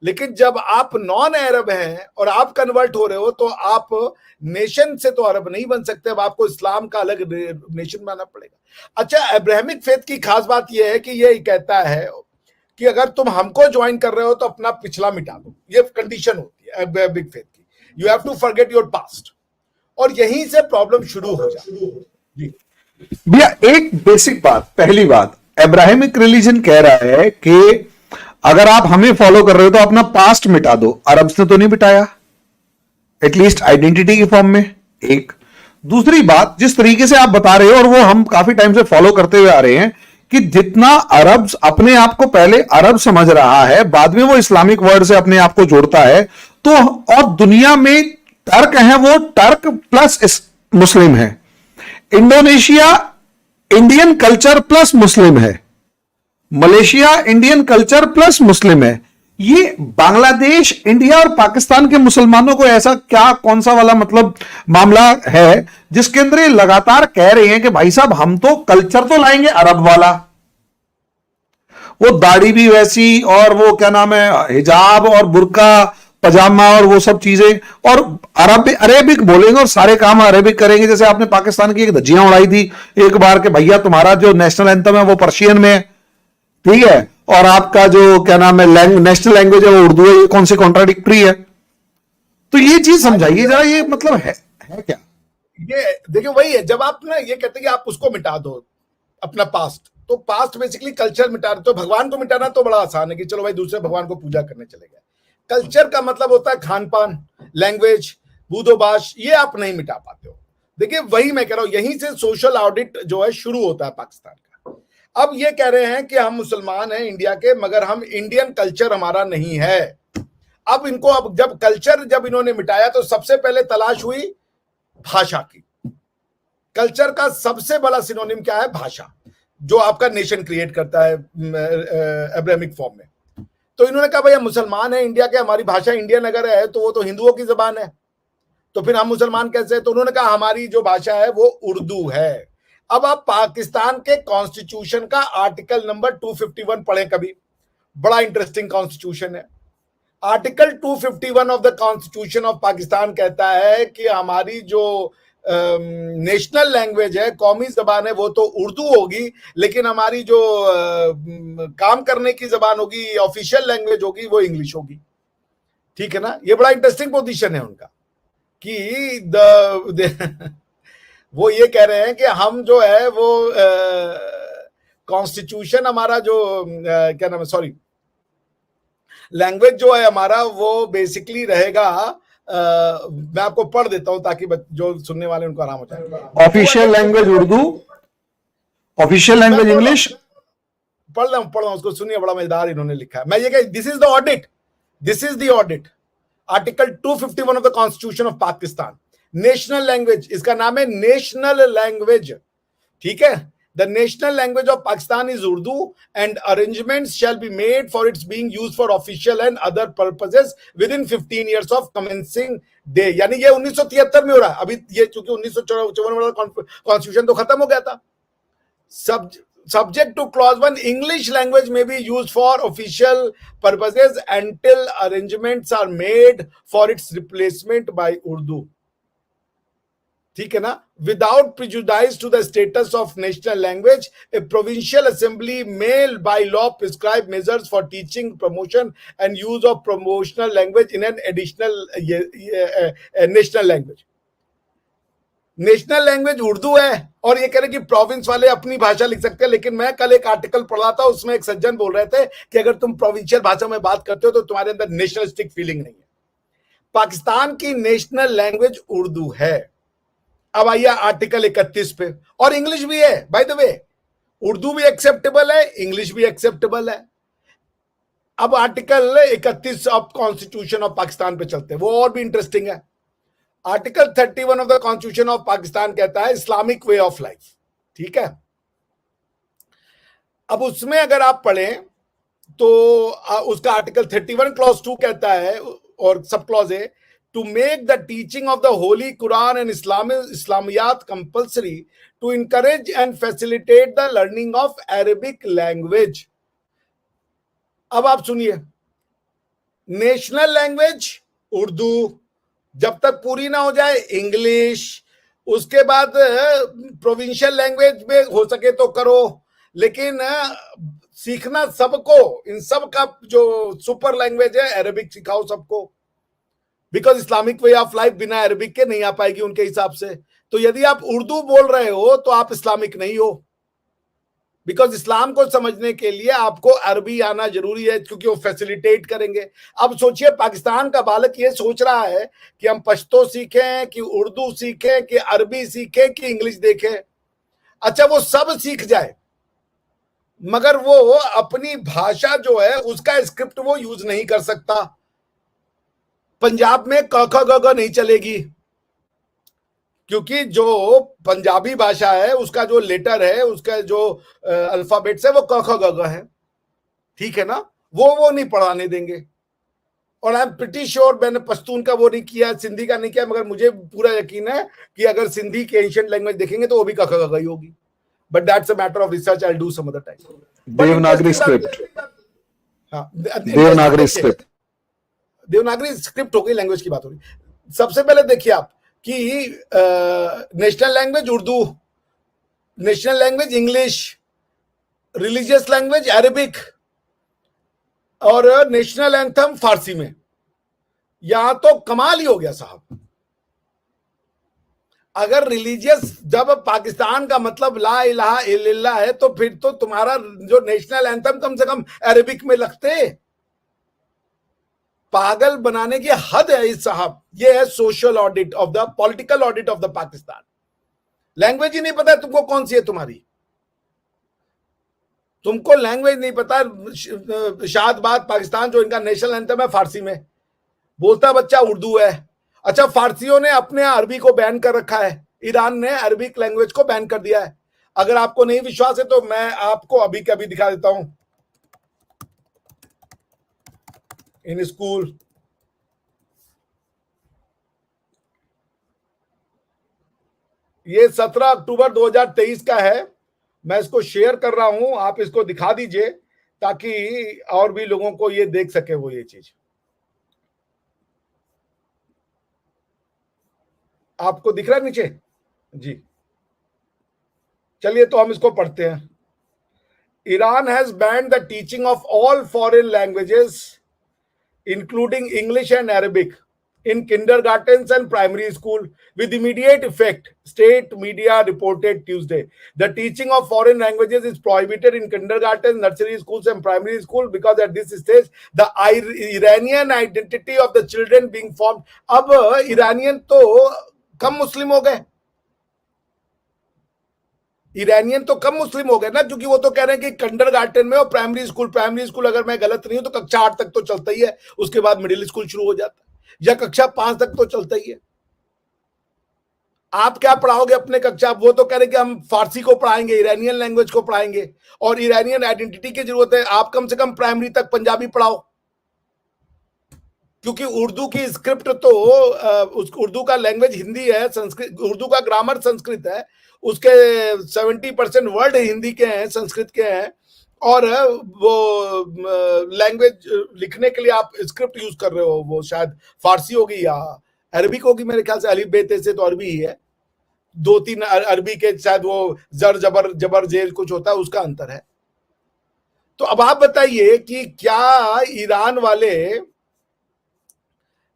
लेकिन जब आप नॉन अरब हैं और आप कन्वर्ट हो रहे हो तो आप नेशन से तो अरब नहीं बन सकते, अब आपको इस्लाम का अलग नेशन बनाना पड़ेगा। अच्छा, अब्राहमिक फेथ की खास बात यह है कि यह कहता है कि अगर तुम हमको ज्वाइन कर रहे हो तो अपना पिछला मिटा दो, ये कंडीशन होती है अब्राहमिक फेथ की, you have to forget your past, और यहीं से प्रॉब्लम शुरू हो जाती है। जी भैया एक बेसिक बात, पहली बात, अब्राहमिक रिलीजन कह रहा है कि अगर आप हमें फॉलो कर रहे हो तो अपना पास्ट मिटा दो। अरब्स ने तो नहीं मिटाया, एटलीस्ट आइडेंटिटी के फॉर्म में। एक दूसरी बात, जिस तरीके से आप बता रहे हो और वो हम काफी टाइम से फॉलो करते हुए आ रहे हैं कि जितना अरब्स अपने आप को पहले अरब समझ रहा है, बाद में वो इस्लामिक वर्ड से अपने आप को जोड़ता है, तो और दुनिया में टर्क है, वो टर्क प्लस मुस्लिम है। इंडोनेशिया इंडियन कल्चर प्लस मुस्लिम है। मलेशिया इंडियन कल्चर प्लस मुस्लिम है। ये बांग्लादेश, इंडिया और पाकिस्तान के मुसलमानों को ऐसा क्या, कौन सा वाला मतलब मामला है जिसके अंदर ये लगातार कह रहे हैं कि भाई साहब हम तो कल्चर तो लाएंगे अरब वाला, वो दाढ़ी भी वैसी, और वो क्या नाम है, हिजाब और बुर्का पजामा और वो सब चीजें, और अरेबिक बोलेंगे और सारे काम अरेबिक करेंगे। जैसे आपने पाकिस्तान की एक धज्जियां उड़ाई थी एक बार के भैया तुम्हारा जो नेशनल एंथम है वो पर्शियन में है, ठीक है, और आपका जो क्या नाम है नेशनल लैंग्वेज है वो उर्दू है, ये कौन सी कॉन्ट्राडिक्टरी है? तो ये चीज समझाइए जरा, ये मतलब है क्या? ये देखिए वही है, जब आप ना ये कहते हैं कि आप उसको मिटा दो अपना पास्ट, तो पास्ट बेसिकली कल्चर मिटा रहे, तो भगवान को मिटाना तो बड़ा आसान है कि चलो भाई दूसरे भगवान को पूजा करने चले गए। कल्चर का मतलब होता है खान पान, लैंग्वेज, बूदोबाश, ये आप नहीं मिटा पाते हो। देखिए वही मैं कह रहा हूं, यहीं से सोशल ऑडिट जो है शुरू होता है पाकिस्तान का। अब ये कह रहे हैं कि हम मुसलमान हैं इंडिया के, मगर हम इंडियन कल्चर हमारा नहीं है। अब इनको, अब जब कल्चर जब इन्होंने मिटाया तो सबसे पहले तलाश हुई भाषा की। कल्चर का सबसे बड़ा सिनोनिम क्या है? भाषा, जो आपका नेशन क्रिएट करता है अब्राहमिक फॉर्म में। तो इन्होंने कहा भाई हम मुसलमान हैं इंडिया के, हमारी भाषा इंडियन अगर है तो वो तो हिंदुओं की जबान है, तो फिर हम मुसलमान कैसे हैं? तो उन्होंने कहा हमारी जो भाषा है वो उर्दू है। अब आप पाकिस्तान के कॉन्स्टिट्यूशन का आर्टिकल नंबर 251 पढ़ें कभी, बड़ा इंटरेस्टिंग कॉन्स्टिट्यूशन है। Article 251 of the constitution of Pakistan कहता है कि हमारी जो नेशनल लैंग्वेज है, कौमी जबान है, वो तो उर्दू होगी, लेकिन हमारी जो काम करने की जबान होगी, ऑफिशियल लैंग्वेज होगी, वो इंग्लिश होगी। ठीक है ना? ये बड़ा इंटरेस्टिंग पोजीशन है उनका कि वो ये कह रहे हैं कि हम जो है वो कॉन्स्टिट्यूशन हमारा जो क्या नाम है, सॉरी, लैंग्वेज जो है हमारा वो बेसिकली रहेगा, मैं आपको पढ़ देता हूं ताकि जो सुनने वाले उनको आराम हो जाए। Official language Urdu, official language English. पढ़ रहा हूं, उसको सुनिए, बड़ा मजेदार इन्होंने लिखा है। मैं ये कह, this is the audit, this is the audit. Article 251 of the constitution of Pakistan, national language, इसका नाम है नेशनल लैंग्वेज, ठीक है। The national language of Pakistan is Urdu and arrangements shall be made for its being used for official and other purposes within 15 years of commencing day। यानी ये 1973 में हो रहा है, अभी ये चूंकि 1954 वाला कॉन्स्टिट्यूशन तो खत्म हो गया था। Subject to clause 1, English language may be used for official purposes until arrangements are made for its replacement by Urdu। ठीक है ना? Without prejudice to the status of national language, a provincial assembly may by law prescribe measures for teaching, promotion and use of promotional language in an additional national language। National language Urdu है और ये कह रहे कि province वाले अपनी भाषा लिख सकते हैं। लेकिन मैं कल एक आर्टिकल पढ़ा था, उसमें एक सज्जन बोल रहे थे कि अगर तुम प्रोविंशियल भाषा में बात करते हो तो तुम्हारे अंदर नेशनलिस्टिक फीलिंग नहीं है। पाकिस्तान की नेशनल लैंग्वेज उर्दू है। अब आइए आर्टिकल 31 पे, और इंग्लिश भी है बाय द वे, उर्दू भी एक्सेप्टेबल है, इंग्लिश भी एक्सेप्टेबल है। अब article 31 of constitution of Pakistan पे चलते हैं, वो और भी इंटरेस्टिंग है। Article 31 of the constitution of Pakistan कहता है इस्लामिक वे ऑफ लाइफ, ठीक है। अब उसमें अगर आप पढ़ें तो उसका आर्टिकल 31 क्लॉज 2 कहता है, और सब क्लॉज है, to make the teaching of the Holy Quran and Islamiyat compulsory, to encourage and facilitate the learning of Arabic language। अब आप सुनिए, नेशनल लैंग्वेज उर्दू, जब तक पूरी ना हो जाए इंग्लिश, उसके बाद प्रोविंशियल लैंग्वेज में हो सके तो करो, लेकिन सीखना सबको, इन सब का जो सुपर लैंग्वेज है अरबिक सिखाओ सबको, because Islamic way of life बिना अरबिक के नहीं आ पाएगी उनके हिसाब से। तो यदि आप उर्दू बोल रहे हो तो आप इस्लामिक नहीं हो, बिकॉज इस्लाम को समझने के लिए आपको अरबी आना जरूरी है, क्योंकि वो फैसिलिटेट करेंगे। अब सोचिए, पाकिस्तान का बालक ये सोच रहा है कि हम पश्तो सीखें, कि उर्दू सीखें, कि अरबी सीखें, कि इंग्लिश देखें। अच्छा, वो सब सीख जाए, मगर वो अपनी भाषा जो है उसका स्क्रिप्ट वो यूज नहीं कर सकता। पंजाब में क ख ग घ नहीं चलेगी, क्योंकि जो पंजाबी भाषा है उसका जो लेटर है, उसका जो अल्फाबेट्स है वो क ख ग घ है, ठीक है ना। वो नहीं पढ़ाने देंगे। और आई एम प्रिटी श्योर, मैंने पश्तून का वो नहीं किया, सिंधी का नहीं किया, मगर मुझे पूरा यकीन है कि अगर सिंधी के एंशिएंट लैंग्वेज देखेंगे तो वो भी क ख ग घ ही होगी। But that's a matter of research, I will do some other time. Devanagari script, हाँ, देवनागरी स्क्रिप्ट, देवनागरी स्क्रिप्ट हो गई, लैंग्वेज की बात हो रही। सबसे पहले देखिए आप कि national language Urdu, national language English, religious language Arabic, और नेशनल एंथम फारसी में। यहां तो कमाल ही हो गया साहब। अगर रिलीजियस, जब पाकिस्तान का मतलब ला इलाहा इल्लल्लाह है, तो फिर तो तुम्हारा जो नेशनल एंथम कम से कम अरेबिक में लगते। पागल बनाने की हद है इस साहब। ये है social audit of the, political audit of the Pakistan. Language ही नहीं पता है तुमको कौन सी है तुम्हारी, तुमको लैंग्वेज नहीं पता। शाद बात पाकिस्तान जो इनका नेशनल एंथम है फारसी में, बोलता बच्चा उर्दू है। अच्छा, फारसियों ने अपने अरबी को बैन कर रखा है, ईरान ने अरबिक लैंग्वेज को बैन कर दिया है। अगर आपको नहीं विश्वास है तो मैं आपको अभी के अभी दिखा देता हूं। इन स्कूल, ये 17 अक्टूबर 2023 का है। मैं इसको शेयर कर रहा हूं, आप इसको दिखा दीजिए ताकि और भी लोगों को ये देख सके वो ये चीज। आपको दिख रहा है नीचे जी? चलिए तो हम इसको पढ़ते हैं। Iran has banned the teaching of all foreign languages including English and Arabic in kindergartens and primary school with immediate effect, state media reported Tuesday. The teaching of foreign languages is prohibited in kindergarten, nursery schools and primary school because at this stage the Iranian identity of the children being formed. अब Iranian तो कम मुस्लिम हो गए, Iranian तो कम मुस्लिम हो गए ना, क्योंकि वो तो कह रहे हैं कि kindergarten में और प्राइमरी स्कूल अगर मैं गलत नहीं हूं तो कक्षा 8 तक तो चलता ही है, उसके बाद मिडिल स्कूल शुरू हो जाता है, या कक्षा 5 तक तो चलता ही है। आप क्या पढ़ाओगे अपने कक्षा? वो तो कह रहे कि हम फारसी को पढ़ाएंगे, ईरानियन लैंग्वेज को पढ़ाएंगे, और ईरानियन आइडेंटिटी की जरूरत है। आप कम से कम प्राइमरी तक पंजाबी पढ़ाओ, क्योंकि उर्दू की स्क्रिप्ट तो उर्दू का लैंग्वेज हिंदी है, संस्कृत, उर्दू का ग्रामर संस्कृत है, उसके 70% वर्ड हिंदी के हैं, संस्कृत के हैं, और वो लैंग्वेज लिखने के लिए आप स्क्रिप्ट यूज कर रहे हो, वो शायद फारसी होगी या अरबिक होगी, मेरे ख्याल से अलिफ बे ते से तो अरबी ही है। 2-3 अरबी के शायद वो जर जबर जबर जेल कुछ होता है, उसका अंतर है। तो अब आप बताइए कि क्या ईरान वाले,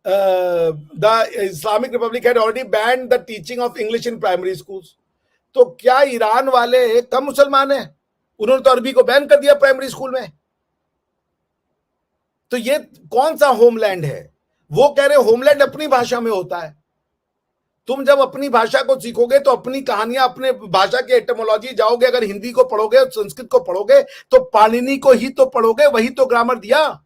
the Islamic Republic had already banned the teaching of English in primary schools. तो क्या ईरान वाले कम मुसलमान हैं? उन्होंने तो अरबी को बैन कर दिया प्राइमरी स्कूल में। तो ये कौन सा होमलैंड है? वो कह रहे होमलैंड अपनी भाषा में होता है। तुम जब अपनी भाषा को सीखोगे तो अपनी कहानियां, अपने भाषा के एटमोलॉजी जाओगे। अगर हिंदी को पढ़ोगे, संस्कृत को पढ़ोगे, तो पाणिनि को ही तो पढ़ोगे, वही तो ग्रामर दिया।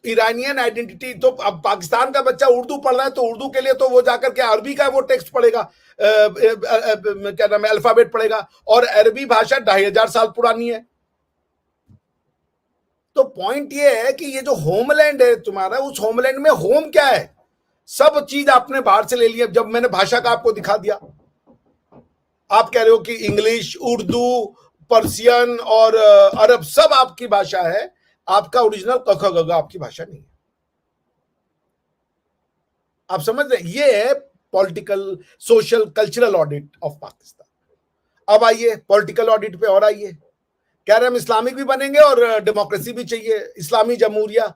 ईरानियन आइडेंटिटी तो, अब पाकिस्तान का बच्चा उर्दू पढ़ रहा है तो उर्दू के लिए तो वो जाकर के अरबी का वो टेक्स्ट पढ़ेगा, क्या नाम है, अल्फाबेट पढ़ेगा, और अरबी भाषा 2500 साल पुरानी है। तो पॉइंट ये है कि ये जो होमलैंड है तुम्हारा, उस होमलैंड में होम क्या है? सब चीज आपने बाहर से ले लिया। जब मैंने भाषा का आपको दिखा दिया, आप कह रहे हो कि इंग्लिश, उर्दू, पर्सियन और अरब सब आपकी भाषा है, आपका ओरिजिनल क ख ग घ आपकी भाषा नहीं है। आप समझ रहे? ये है political, social, cultural audit of Pakistan. अब आइए पॉलिटिकल ऑडिट पे और आइए। कह रहे हम इस्लामिक भी बनेंगे और डेमोक्रेसी भी चाहिए, इस्लामी जमहूरिया।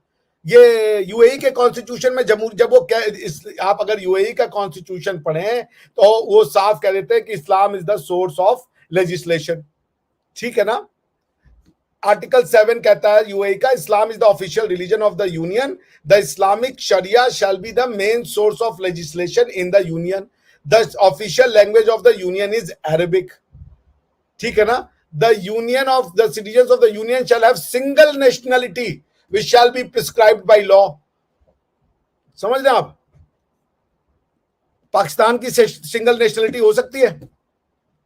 ये यूएई के कॉन्स्टिट्यूशन में जब वो आप अगर यूएई का कॉन्स्टिट्यूशन पढ़ें तो वो साफ कह देते हैं कि Islam is the source of legislation, ठीक है ना। आर्टिकल 7 कहता है यूएई का, Islam is the official religion of the union, the Islamic sharia shall be the main source of legislation in the union, the official language of the union is Arabic, ठीक है ना। The union of the citizens of the union shall have single nationality which shall be prescribed by law। समझ रहे आप, पाकिस्तान की single nationality हो सकती है,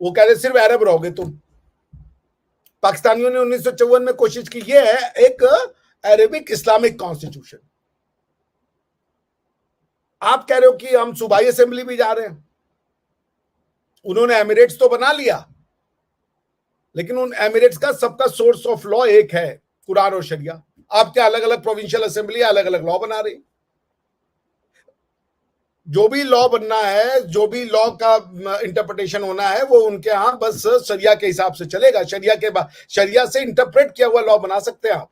वो कह रहे सिर्फ अरब रहोगे तुम। पाकिस्तानियों ने 1954 में कोशिश की, ये है एक अरेबिक इस्लामिक कॉन्स्टिट्यूशन। आप कह रहे हो कि हम सूबाई असेंबली भी जा रहे हैं, उन्होंने एमिरेट्स तो बना लिया, लेकिन उन एमिरेट्स का सबका सोर्स ऑफ लॉ एक है, कुरान और शरिया। आपके अलग अलग प्रोविंशियल असेंबली अलग अलग लॉ बना रही। जो भी लॉ बनना है, जो भी लॉ का इंटरप्रिटेशन होना है, वो उनके यहां बस शरिया के हिसाब से चलेगा। शरिया के बाद शरिया से इंटरप्रेट किया हुआ लॉ बना सकते हैं आप।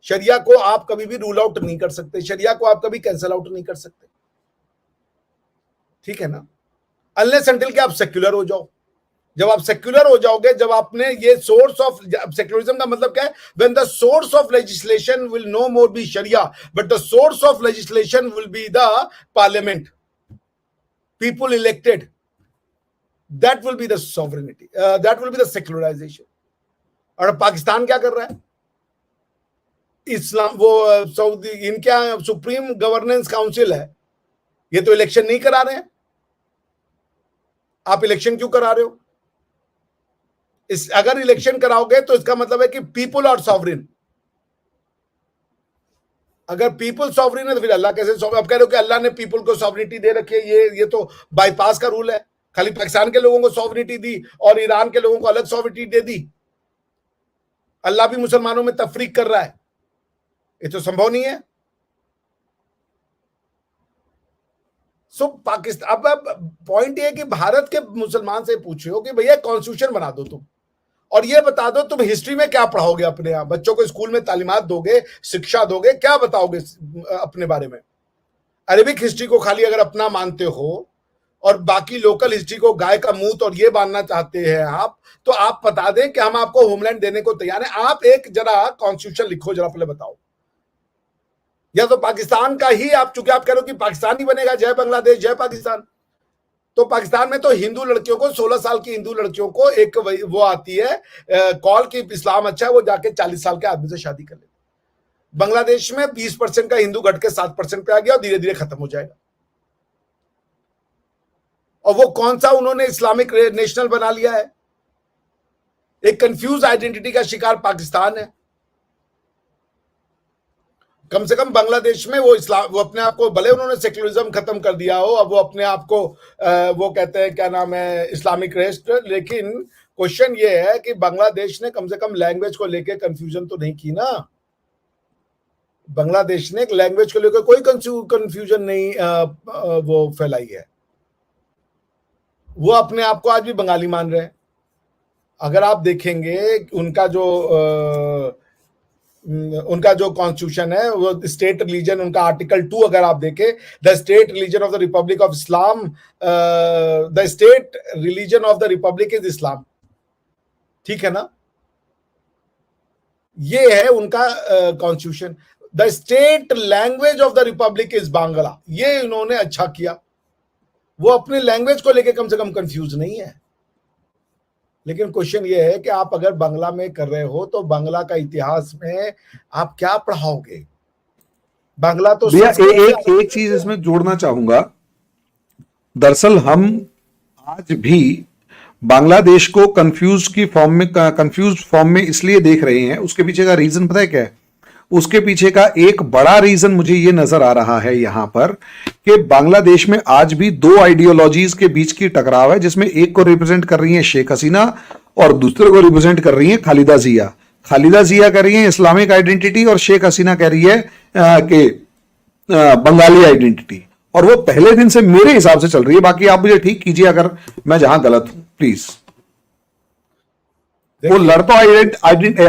शरिया को आप कभी भी रूल आउट नहीं कर सकते, शरिया को आप कभी कैंसिल आउट नहीं कर सकते, ठीक है ना, अनलेस अनटिल कि आप सेक्युलर हो जाओ। जब आप सेक्युलर हो जाओगे, जब आपने ये सोर्स ऑफ सेक्युलरिज्म का मतलब क्या है, when the source of legislation will no more be sharia but the source of legislation will be the parliament, people elected, that will be the sovereignty, that will be the secularisation. और पाकिस्तान क्या कर रहा है, इस्लाम वो Saudi, इनके यहाँ supreme governance council है, ये तो इलेक्शन नहीं करा रहे हैं। आप इलेक्शन क्यों करा रहे हो? अगर इलेक्शन कराओगे तो इसका मतलब है कि पीपल आर सॉवरिन। अगर पीपल सॉवरिन है तो फिर अल्लाह कैसे सॉवरिन? अब कह रहे हो कि अल्लाह ने पीपल को सॉवरिनिटी दे रखी है, ये तो बाईपास का रूल है। खाली पाकिस्तान के लोगों को सॉवरिनिटी दी और ईरान के लोगों को अलग सॉवरिनिटी दे दी। अल्लाह भी मुसलमानों में तफरीक कर रहा है, ये तो संभव नहीं है। सो पाकिस्तान, अब पॉइंट ये है कि भारत के मुसलमान से पूछो कि भैया कॉन्स्टिट्यूशन बना दो तुम, और ये बता दो तुम हिस्ट्री में क्या पढ़ाओगे, अपने यहाँ बच्चों को स्कूल में तालीमात दोगे, शिक्षा दोगे, क्या बताओगे अपने बारे में? अरेबिक हिस्ट्री को खाली अगर अपना मानते हो और बाकी लोकल हिस्ट्री को गाय का मूत और ये मानना चाहते हैं आप, तो आप बता दें कि हम आपको होमलैंड देने को तैयार हैं। आप एक जरा कॉन्स्टिट्यूशन लिखो, जरा पहले बताओ। या तो पाकिस्तान का ही आप, चूंकि आप कह रहे हो कि पाकिस्तान ही बनेगा, जय बांग्लादेश जय पाकिस्तान, तो पाकिस्तान में तो हिंदू लड़कियों को, 16 साल की हिंदू लड़कियों को एक वो आती है कॉल की इस्लाम अच्छा है, वो जाके 40 साल के आदमी से शादी कर ले। बांग्लादेश में 20% का हिंदू घट के 7% पे आ गया और धीरे धीरे खत्म हो जाएगा। और वो कौन सा उन्होंने इस्लामिक नेशनल बना लिया है? एक कंफ्यूज आइडेंटिटी का शिकार पाकिस्तान है। कम से कम बांग्लादेश में वो इस्लाम, वो अपने आप को, भले उन्होंने सेक्युलरिज्म खत्म कर दिया हो, अब वो अपने आप को वो कहते हैं क्या नाम है, इस्लामिक रेस्ट, लेकिन क्वेश्चन ये है कि बांग्लादेश ने कम से कम लैंग्वेज को लेकर कंफ्यूजन तो नहीं की ना। बांग्लादेश ने लैंग्वेज को लेकर कोई कंफ्यूजन नहीं वो फैलाई है। वो अपने आप को आज भी बंगाली मान रहे हैं। अगर आप देखेंगे उनका जो कॉन्स्टिट्यूशन है, वो स्टेट रिलीजन, उनका आर्टिकल 2 अगर आप देखें, the state religion of the Republic of Islam, the state religion of the Republic is इस्लाम, ठीक है ना। ये है उनका constitution. The state language of the Republic is Bangla, ये इन्होंने अच्छा किया। वो अपने लैंग्वेज को लेकर कम से कम कंफ्यूज नहीं है। लेकिन क्वेश्चन ये है कि आप अगर बांग्ला में कर रहे हो तो बांग्ला का इतिहास में आप क्या पढ़ाओगे? बांग्ला तो भैया एक चीज इसमें जोड़ना चाहूंगा। दरअसल हम आज भी बांग्लादेश को कंफ्यूज फॉर्म में इसलिए देख रहे हैं। उसके पीछे का रीजन पता है क्या है? उसके पीछे का एक बड़ा रीजन मुझे ये नजर आ रहा है यहां पर कि बांग्लादेश में आज भी दो आइडियोलॉजीज के बीच की टकराव है, जिसमें एक को रिप्रेजेंट कर रही है शेख हसीना और दूसरे को रिप्रेजेंट कर रही है खालिदा जिया। खालिदा जिया कह रही है इस्लामिक आइडेंटिटी और शेख हसीना कह रही है कि बंगाली आइडेंटिटी, और वो पहले दिन से मेरे हिसाब से चल रही है। बाकी आप मुझे ठीक कीजिए अगर मैं जहां गलत हूं, प्लीज। वो लड़ तो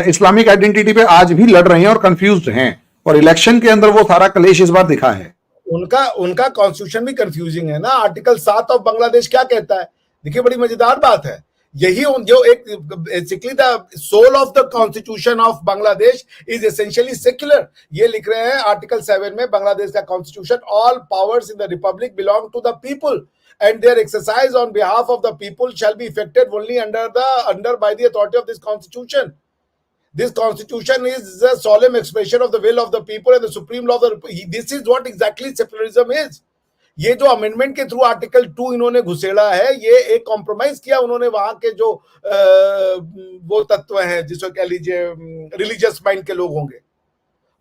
इस्लामिक आइडेंटिटी पे आज भी लड़ रहे हैं और कंफ्यूज्ड हैं, और इलेक्शन के अंदर वो सारा कलेश इस बार दिखा है। उनका उनका कॉन्स्टिट्यूशन भी कंफ्यूजिंग है ना। आर्टिकल 7 ऑफ बांग्लादेश क्या कहता है? देखिए बड़ी मजेदार बात है, यही जो एक basically the soul of the constitution of Bangladesh is essentially secular. ये लिख रहे हैं आर्टिकल 7 में बांग्लादेश का constitution, all powers in the republic belong to the people and their exercise on behalf of the people shall be effected only under by the authority of this constitution. This constitution is a solemn expression of the will of the people and the supreme law of the, this is what exactly secularism is. ये जो amendment के through article 2 इन्होंने घुसेड़ा है, ये एक compromise किया उन्होंने वहां के जो वो तत्व हैं जिसको कह लीजिए रिलीजियस माइंड के लोग होंगे,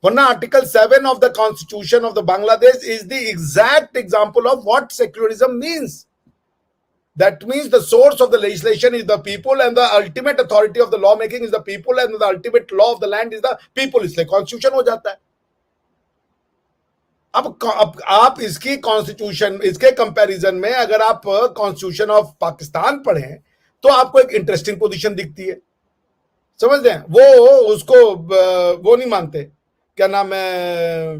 वरना article 7 of the constitution of the Bangladesh is the exact example of what secularism means. That means the source of the legislation is the people and the ultimate authority of the law making is the people and the ultimate law of the land is the people. इसलिए constitution हो जाता है। अब आप इसकी constitution, इसके comparison में अगर आप कॉन्स्टिट्यूशन ऑफ पाकिस्तान पढ़ें तो आपको एक इंटरेस्टिंग पोजीशन दिखती है, समझ रहे हैं? वो उसको वो नहीं मानते, क्या नाम है,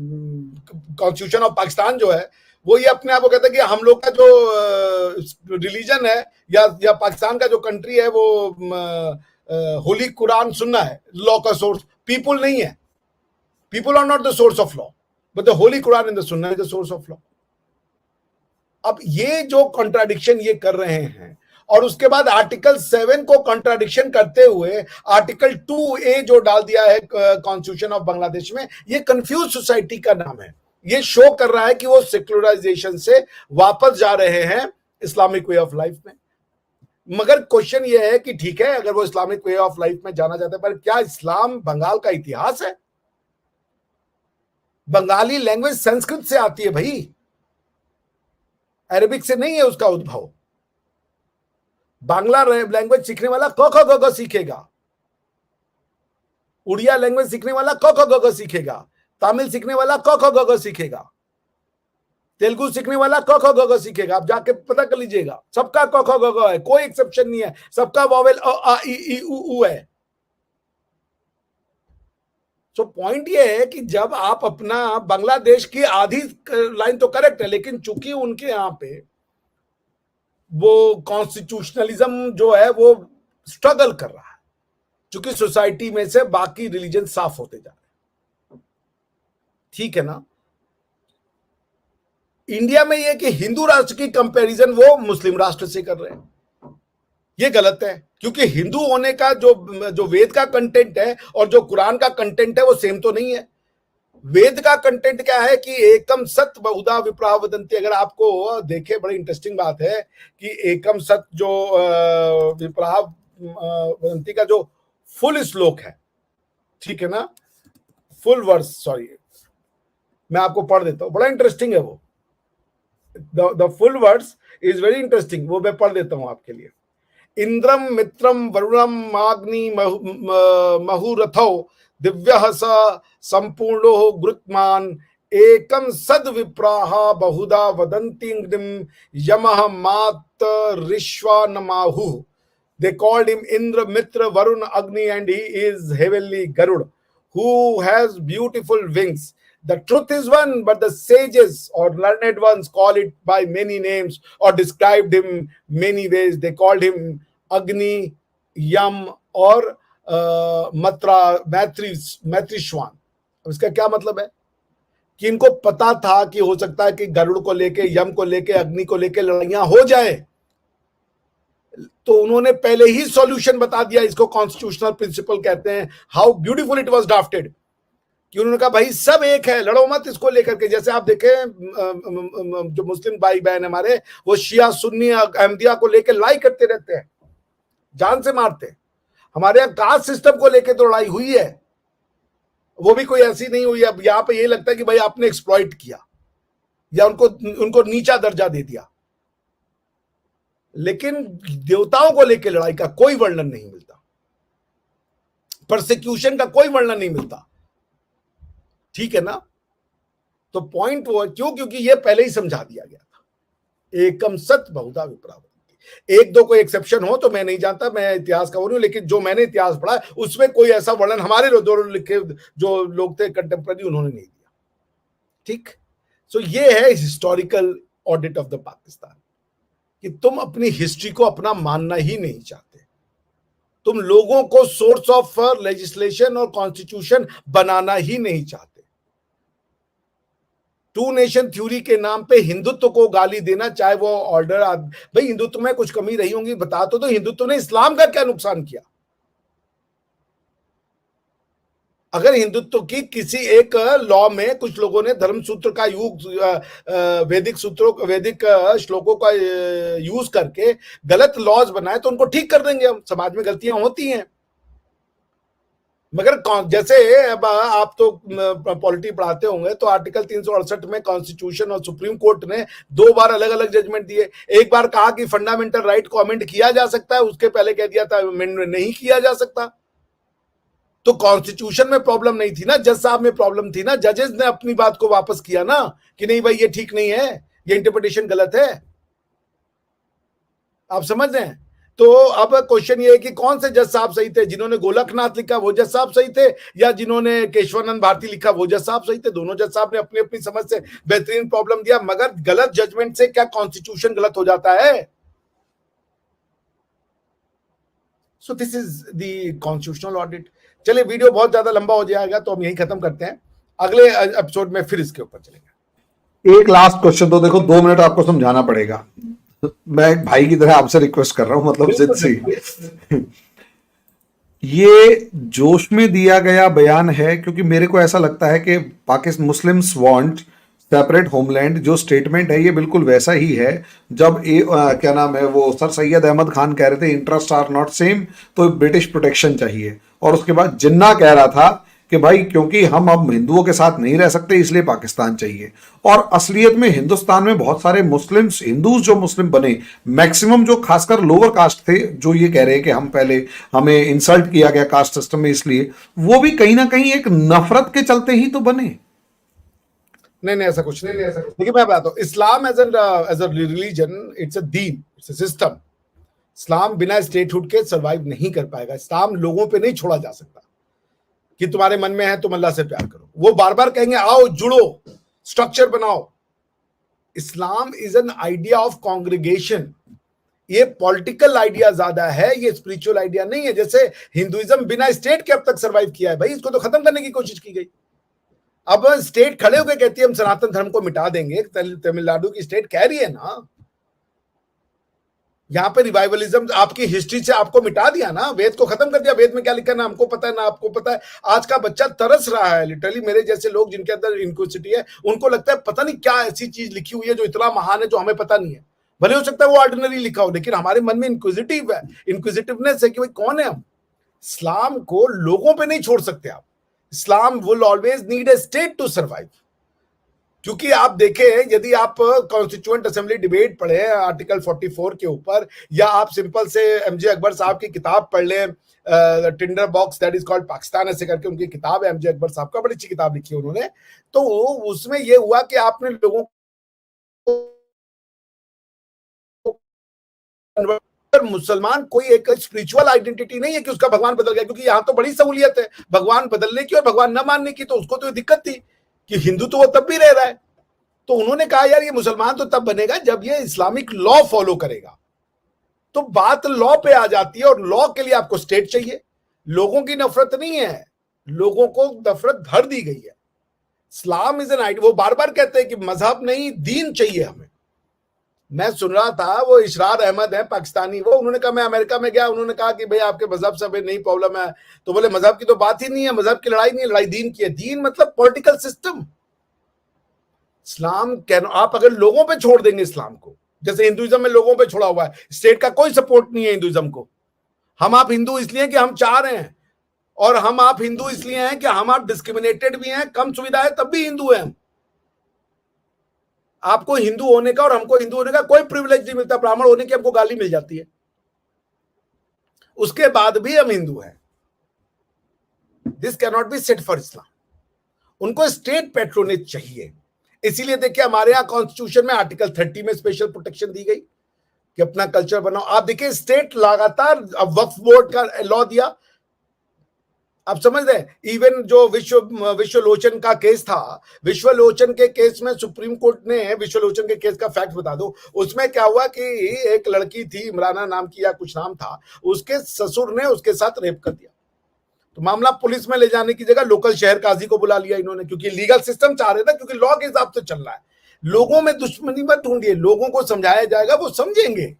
कॉन्स्टिट्यूशन ऑफ पाकिस्तान जो है वो ये अपने आप को कहता है कि हम लोग का जो रिलीजन है या पाकिस्तान का जो कंट्री है वो होली कुरान सुनना है, लॉ का सोर्स पीपल नहीं है। People are not the source of law but the holy Quran in the Sunna is the source of law. अब ये जो कॉन्ट्राडिक्शन ये कर रहे हैं और उसके बाद आर्टिकल 7 को कॉन्ट्राडिक्शन करते हुए आर्टिकल 2A जो डाल दिया है कॉन्स्टिट्यूशन ऑफ बांग्लादेश में, ये कंफ्यूज सोसाइटी का नाम है। ये शो कर रहा है कि वो सेक्युलराइजेशन से वापस जा रहे हैं इस्लामिक वे ऑफ लाइफ में। मगर क्वेश्चन ये है कि ठीक है, अगर वो इस्लामिक वे ऑफ लाइफ में जाना चाहते हैं, पर क्या इस्लाम बंगाल का इतिहास है? बंगाली लैंग्वेज संस्कृत से आती है भाई, अरबिक से नहीं है उसका उद्भव। बांग्ला लैंग्वेज सीखने वाला क ख ग घ सीखेगा, उड़िया लैंग्वेज सीखने वाला क ख ग घ सीखेगा, तमिल सीखने वाला क ख ग घ सीखेगा, तेलुगु सीखने वाला क ख ग घ सीखेगा। आप जाके पता कर लीजिएगा, सबका क ख ग घ है, कोई एक्सेप्शन नहीं है, सबका वॉवेल अ आ इ ई उ है। तो पॉइंट ये है कि जब आप अपना बांग्लादेश की आधी लाइन तो करेक्ट है, लेकिन चूंकि उनके यहां पे वो कॉन्स्टिट्यूशनलिज्म जो है वो स्ट्रगल कर रहा है, चूंकि सोसाइटी में से बाकी रिलीजन साफ होते जा रहे हैं, ठीक है ना। इंडिया में ये कि हिंदू राष्ट्र की कंपैरिजन वो मुस्लिम राष्ट्र से कर रहे हैं, ये गलत है, क्योंकि हिंदू होने का जो वेद का कंटेंट है और जो कुरान का कंटेंट है वो सेम तो नहीं है। वेद का कंटेंट क्या है कि एकम सत बहुधा विप्राह वदंती। अगर आपको देखे, बड़ी इंटरेस्टिंग बात है कि एकम सत जो विप्राह वदंती का जो फुल श्लोक है, ठीक है ना, फुल वर्स, सॉरी मैं आपको पढ़ देता हूं, बड़ा इंटरेस्टिंग है वो। The full verse is very interesting, वो मैं पढ़ देता हूं आपके लिए। इंद्रम मित्रम वरुणम माग्नि महुरथौ दिव्यः स संपूर्णो गुरुत्मान एकम सद विप्राह बहुधा वदन्ति यमः मातरिश्वानमाहु। They called him Indra, Mitra, Varun, Agni, and he is heavenly Garud, who has beautiful wings. The truth is one, but the sages or learned ones call it by many names or described him many ways. They called him Agni, Yam, or मैत्रीश्वान। इसका क्या मतलब है कि इनको पता था कि हो सकता है कि गरुड़ को लेके, यम को लेके, अग्नि को लेके लड़ाइयां हो जाए, तो उन्होंने पहले ही सॉल्यूशन बता दिया। इसको कॉन्स्टिट्यूशनल प्रिंसिपल कहते हैं। How beautiful it was drafted कि उन्होंने कहा भाई सब एक है, लड़ो मत इसको लेकर के। जैसे आप देखें जो मुस्लिम भाई बहन हमारे, वो शिया सुन्नी अहमदिया को लेकर लड़ाई करते रहते हैं, जान से मारते हैं। हमारे यहाँ कास्ट सिस्टम को लेकर तो लड़ाई हुई है, वो भी कोई ऐसी नहीं हुई। अब यहाँ पे ये लगता है कि भाई आपने एक्सप्लॉइट किया या उनको नीचा दर्जा दे दिया, लेकिन देवताओं को लेकर लड़ाई का कोई वर्णन नहीं मिलता, परसिक्यूशन का कोई वर्णन नहीं मिलता, ठीक है ना। तो पॉइंट वो है, क्यों? क्योंकि ये पहले ही समझा दिया गया था, एकम सत बहुधा विप्रावृत्ति। एक दो कोई एक्सेप्शन हो तो मैं नहीं जानता, मैं इतिहास का वो नहीं हूं, लेकिन जो मैंने इतिहास पढ़ा उसमें कोई ऐसा वर्णन हमारे दो लिखे जो लोग थे कंटेम्प्रेरी उन्होंने नहीं दिया। ठीक, सो ये है historical audit of the Pakistan, कि तुम अपनी हिस्ट्री को अपना मानना ही नहीं चाहते, तुम लोगों को सोर्स ऑफ लेजिस्लेशन और कॉन्स्टिट्यूशन बनाना ही नहीं चाहते। टू नेशन थ्योरी के नाम पे हिंदुत्व को गाली देना, चाहे वो ऑर्डर, भाई हिंदुत्व में कुछ कमी रही होंगी बता तो हिंदुत्व ने इस्लाम का क्या नुकसान किया? अगर हिंदुत्व की किसी एक लॉ में कुछ लोगों ने धर्म सूत्र का यूज, वैदिक सूत्रों, वैदिक श्लोकों का यूज करके गलत लॉज बनाए तो उनको ठीक कर देंगे हम, समाज में गलतियां होती हैं। मगर जैसे अब आप तो पॉलिटी पढ़ाते होंगे, तो आर्टिकल 368 में कॉन्स्टिट्यूशन और सुप्रीम कोर्ट ने 2 बार अलग अलग जजमेंट दिए। एक बार कहा कि फंडामेंटल राइट को अमेंड किया जा सकता है, उसके पहले कह दिया था अमेंड नहीं किया जा सकता। तो कॉन्स्टिट्यूशन में प्रॉब्लम नहीं थी ना, जज साहब में प्रॉब्लम थी ना, जजेस ने अपनी बात को वापस किया ना कि नहीं भाई ये ठीक नहीं है, ये इंटरप्रिटेशन गलत है। आप समझ रहे हैं? तो अब क्वेश्चन ये है कि कौन से जज साहब सही थे? जिन्होंने गोलकनाथ लिखा वो जज साहब सही थे, या जिन्होंने केशवानंद भारती लिखा वो जज साहब सही थे? दोनों जज साहब ने अपनी अपनी समझ से बेहतरीन प्रॉब्लम दिया, मगर गलत जजमेंट से क्या कॉन्स्टिट्यूशन गलत हो जाता है? So this is the constitutional audit. चलिए, वीडियो बहुत ज्यादा लंबा हो जाएगा तो हम यही खत्म करते हैं, अगले एपिसोड में फिर इसके ऊपर चलेंगे। एक लास्ट क्वेश्चन तो देखो, 2 मिनट आपको समझाना पड़ेगा, मैं एक भाई की तरह आपसे रिक्वेस्ट कर रहा हूं, मतलब जिद से। ये जोश में दिया गया बयान है, क्योंकि मेरे को ऐसा लगता है कि Pakistan Muslims want separate homeland, जो स्टेटमेंट है ये बिल्कुल वैसा ही है। जब क्या नाम है वो सर सैयद अहमद खान कह रहे थे इंटरेस्ट आर नॉट सेम, तो ब्रिटिश प्रोटेक्शन चाहिए। और उसके बाद जिन्ना कह रहा था कि भाई क्योंकि हम अब हिंदुओं के साथ नहीं रह सकते इसलिए पाकिस्तान चाहिए। और असलियत में हिंदुस्तान में बहुत सारे मुस्लिम्स, हिंदूज जो मुस्लिम बने, मैक्सिमम जो खासकर लोअर कास्ट थे, जो ये कह रहे हैं कि हम पहले हमें इंसल्ट किया गया कास्ट सिस्टम में, इसलिए वो भी कहीं ना कहीं एक नफरत के चलते ही तो बने। नहीं ऐसा कुछ नहीं, देखिए मैं बताता हूँ, Islam as a religion, it's a deen, it's a system. इस्लाम बिना स्टेटहुड के सरवाइव नहीं कर पाएगा। इस्लाम लोगों पे नहीं छोड़ा जा सकता कि तुम्हारे मन में है तुम अल्लाह से प्यार करो। वो बार बार कहेंगे आओ जुड़ो, स्ट्रक्चर बनाओ। Islam is an idea of congregation. ये पॉलिटिकल आइडिया ज्यादा है, ये स्पिरिचुअल आइडिया नहीं है। जैसे हिंदुइज्म बिना स्टेट के अब तक सरवाइव किया है, भाई इसको तो खत्म करने की कोशिश की गई। अब स्टेट खड़े होकर कहती है हम सनातन धर्म को मिटा देंगे, तमिलनाडु की स्टेट कह रही है ना। यहाँ पे रिवाइवलिज्म आपकी हिस्ट्री से आपको मिटा दिया ना, वेद को खत्म कर दिया। वेद में क्या लिखा है ना हमको पता है ना आपको पता है। आज का बच्चा तरस रहा है लिटरली, मेरे जैसे लोग जिनके अंदर इंक्विजिटी है, उनको लगता है पता नहीं क्या ऐसी चीज लिखी हुई है जो इतना महान है जो हमें पता नहीं है। भले हो सकता है वो ऑर्डिनरी लिखा हो, लेकिन हमारे मन में इंक्विजिटिव है, इंक्विजिटिवनेस है कि भाई कौन है हम। इस्लाम को लोगों पे नहीं छोड़ सकते आप। Islam will always need a state to survive. क्योंकि आप देखें, यदि आप कॉन्स्टिट्यूएंट असेंबली डिबेट पढ़े आर्टिकल 44 के ऊपर, या आप सिंपल से एमजे अकबर साहब की किताब पढ़ लें, Tinder box that is called Pakistan, ऐसे करके उनकी किताब है, एमजे अकबर साहब का, बड़ी अच्छी किताब लिखी है उन्होंने। तो उसमें यह हुआ कि आपने लोगों को, मुसलमान कोई एक स्पिरिचुअल आइडेंटिटी नहीं है कि उसका भगवान बदल गया, क्योंकि यहां तो बड़ी सहूलियत है भगवान बदलने की और भगवान न मानने की। तो उसको तो दिक्कत थी कि हिंदू तो वो तब भी रह रहा है। तो उन्होंने कहा यार ये मुसलमान तो तब बनेगा जब ये इस्लामिक लॉ फॉलो करेगा। तो बात लॉ पे आ जाती है, और लॉ के लिए आपको स्टेट चाहिए। लोगों की नफरत नहीं है, लोगों को नफरत भर दी गई है। इस्लाम इज एन आइडिया। वो बार बार कहते हैं कि मजहब नहीं दीन चाहिए हमें। मैं सुन रहा था वो इशरार अहमद है पाकिस्तानी, वो उन्होंने कहा मैं अमेरिका में गया, उन्होंने कहा कि भाई आपके मजहब से नहीं प्रॉब्लम है। तो बोले मजहब की तो बात ही नहीं है, मजहब की लड़ाई नहीं है, लड़ाई दीन की है। दीन मतलब पॉलिटिकल सिस्टम। इस्लाम कैन, आप अगर लोगों पे छोड़ देंगे इस्लाम को, जैसे हिंदुइज्म में लोगों पे छोड़ा हुआ है, स्टेट का कोई सपोर्ट नहीं है हिंदुइज्म को। हम आप हिंदू इसलिए कि हम चाह रहे हैं, और हम आप हिंदू इसलिए हैं कि हम आप डिस्क्रिमिनेटेड भी हैं, कम सुविधा है तब भी हिंदू हैं। आपको हिंदू होने का और हमको हिंदू होने का कोई प्रिविलेज नहीं मिलता। ब्राह्मण होने की हमको गाली मिल जाती है, उसके बाद भी हम हिंदू हैं। This can not be set for इस्लाम। उनको स्टेट पेट्रोनेज चाहिए। इसीलिए देखिए हमारे यहां कॉन्स्टिट्यूशन में आर्टिकल 30 में स्पेशल प्रोटेक्शन दी गई, कि अपना कल्चर बनाओ। आप देखिए स्टेट लगातार, अब वक्फ बोर्ड का लॉ दिया, आप समझ रहे। इवन जो विश्वलोचन का केस था, विश्वलोचन के केस में सुप्रीम कोर्ट ने, विश्वलोचन के केस का फैक्ट बता दो, उसमें क्या हुआ कि एक लड़की थी, इमराना नाम की या कुछ नाम था, उसके ससुर ने उसके साथ रेप कर दिया। तो मामला पुलिस में ले जाने की जगह लोकल शहर काजी को बुला लिया इन्होंने, क्योंकि लीगल सिस्टम चाह रहे थे, क्योंकि लॉ के हिसाब से चल रहा है। लोगों में दुश्मनी मत ढूंढिए, लोगों को समझाया जाएगा, वो समझेंगे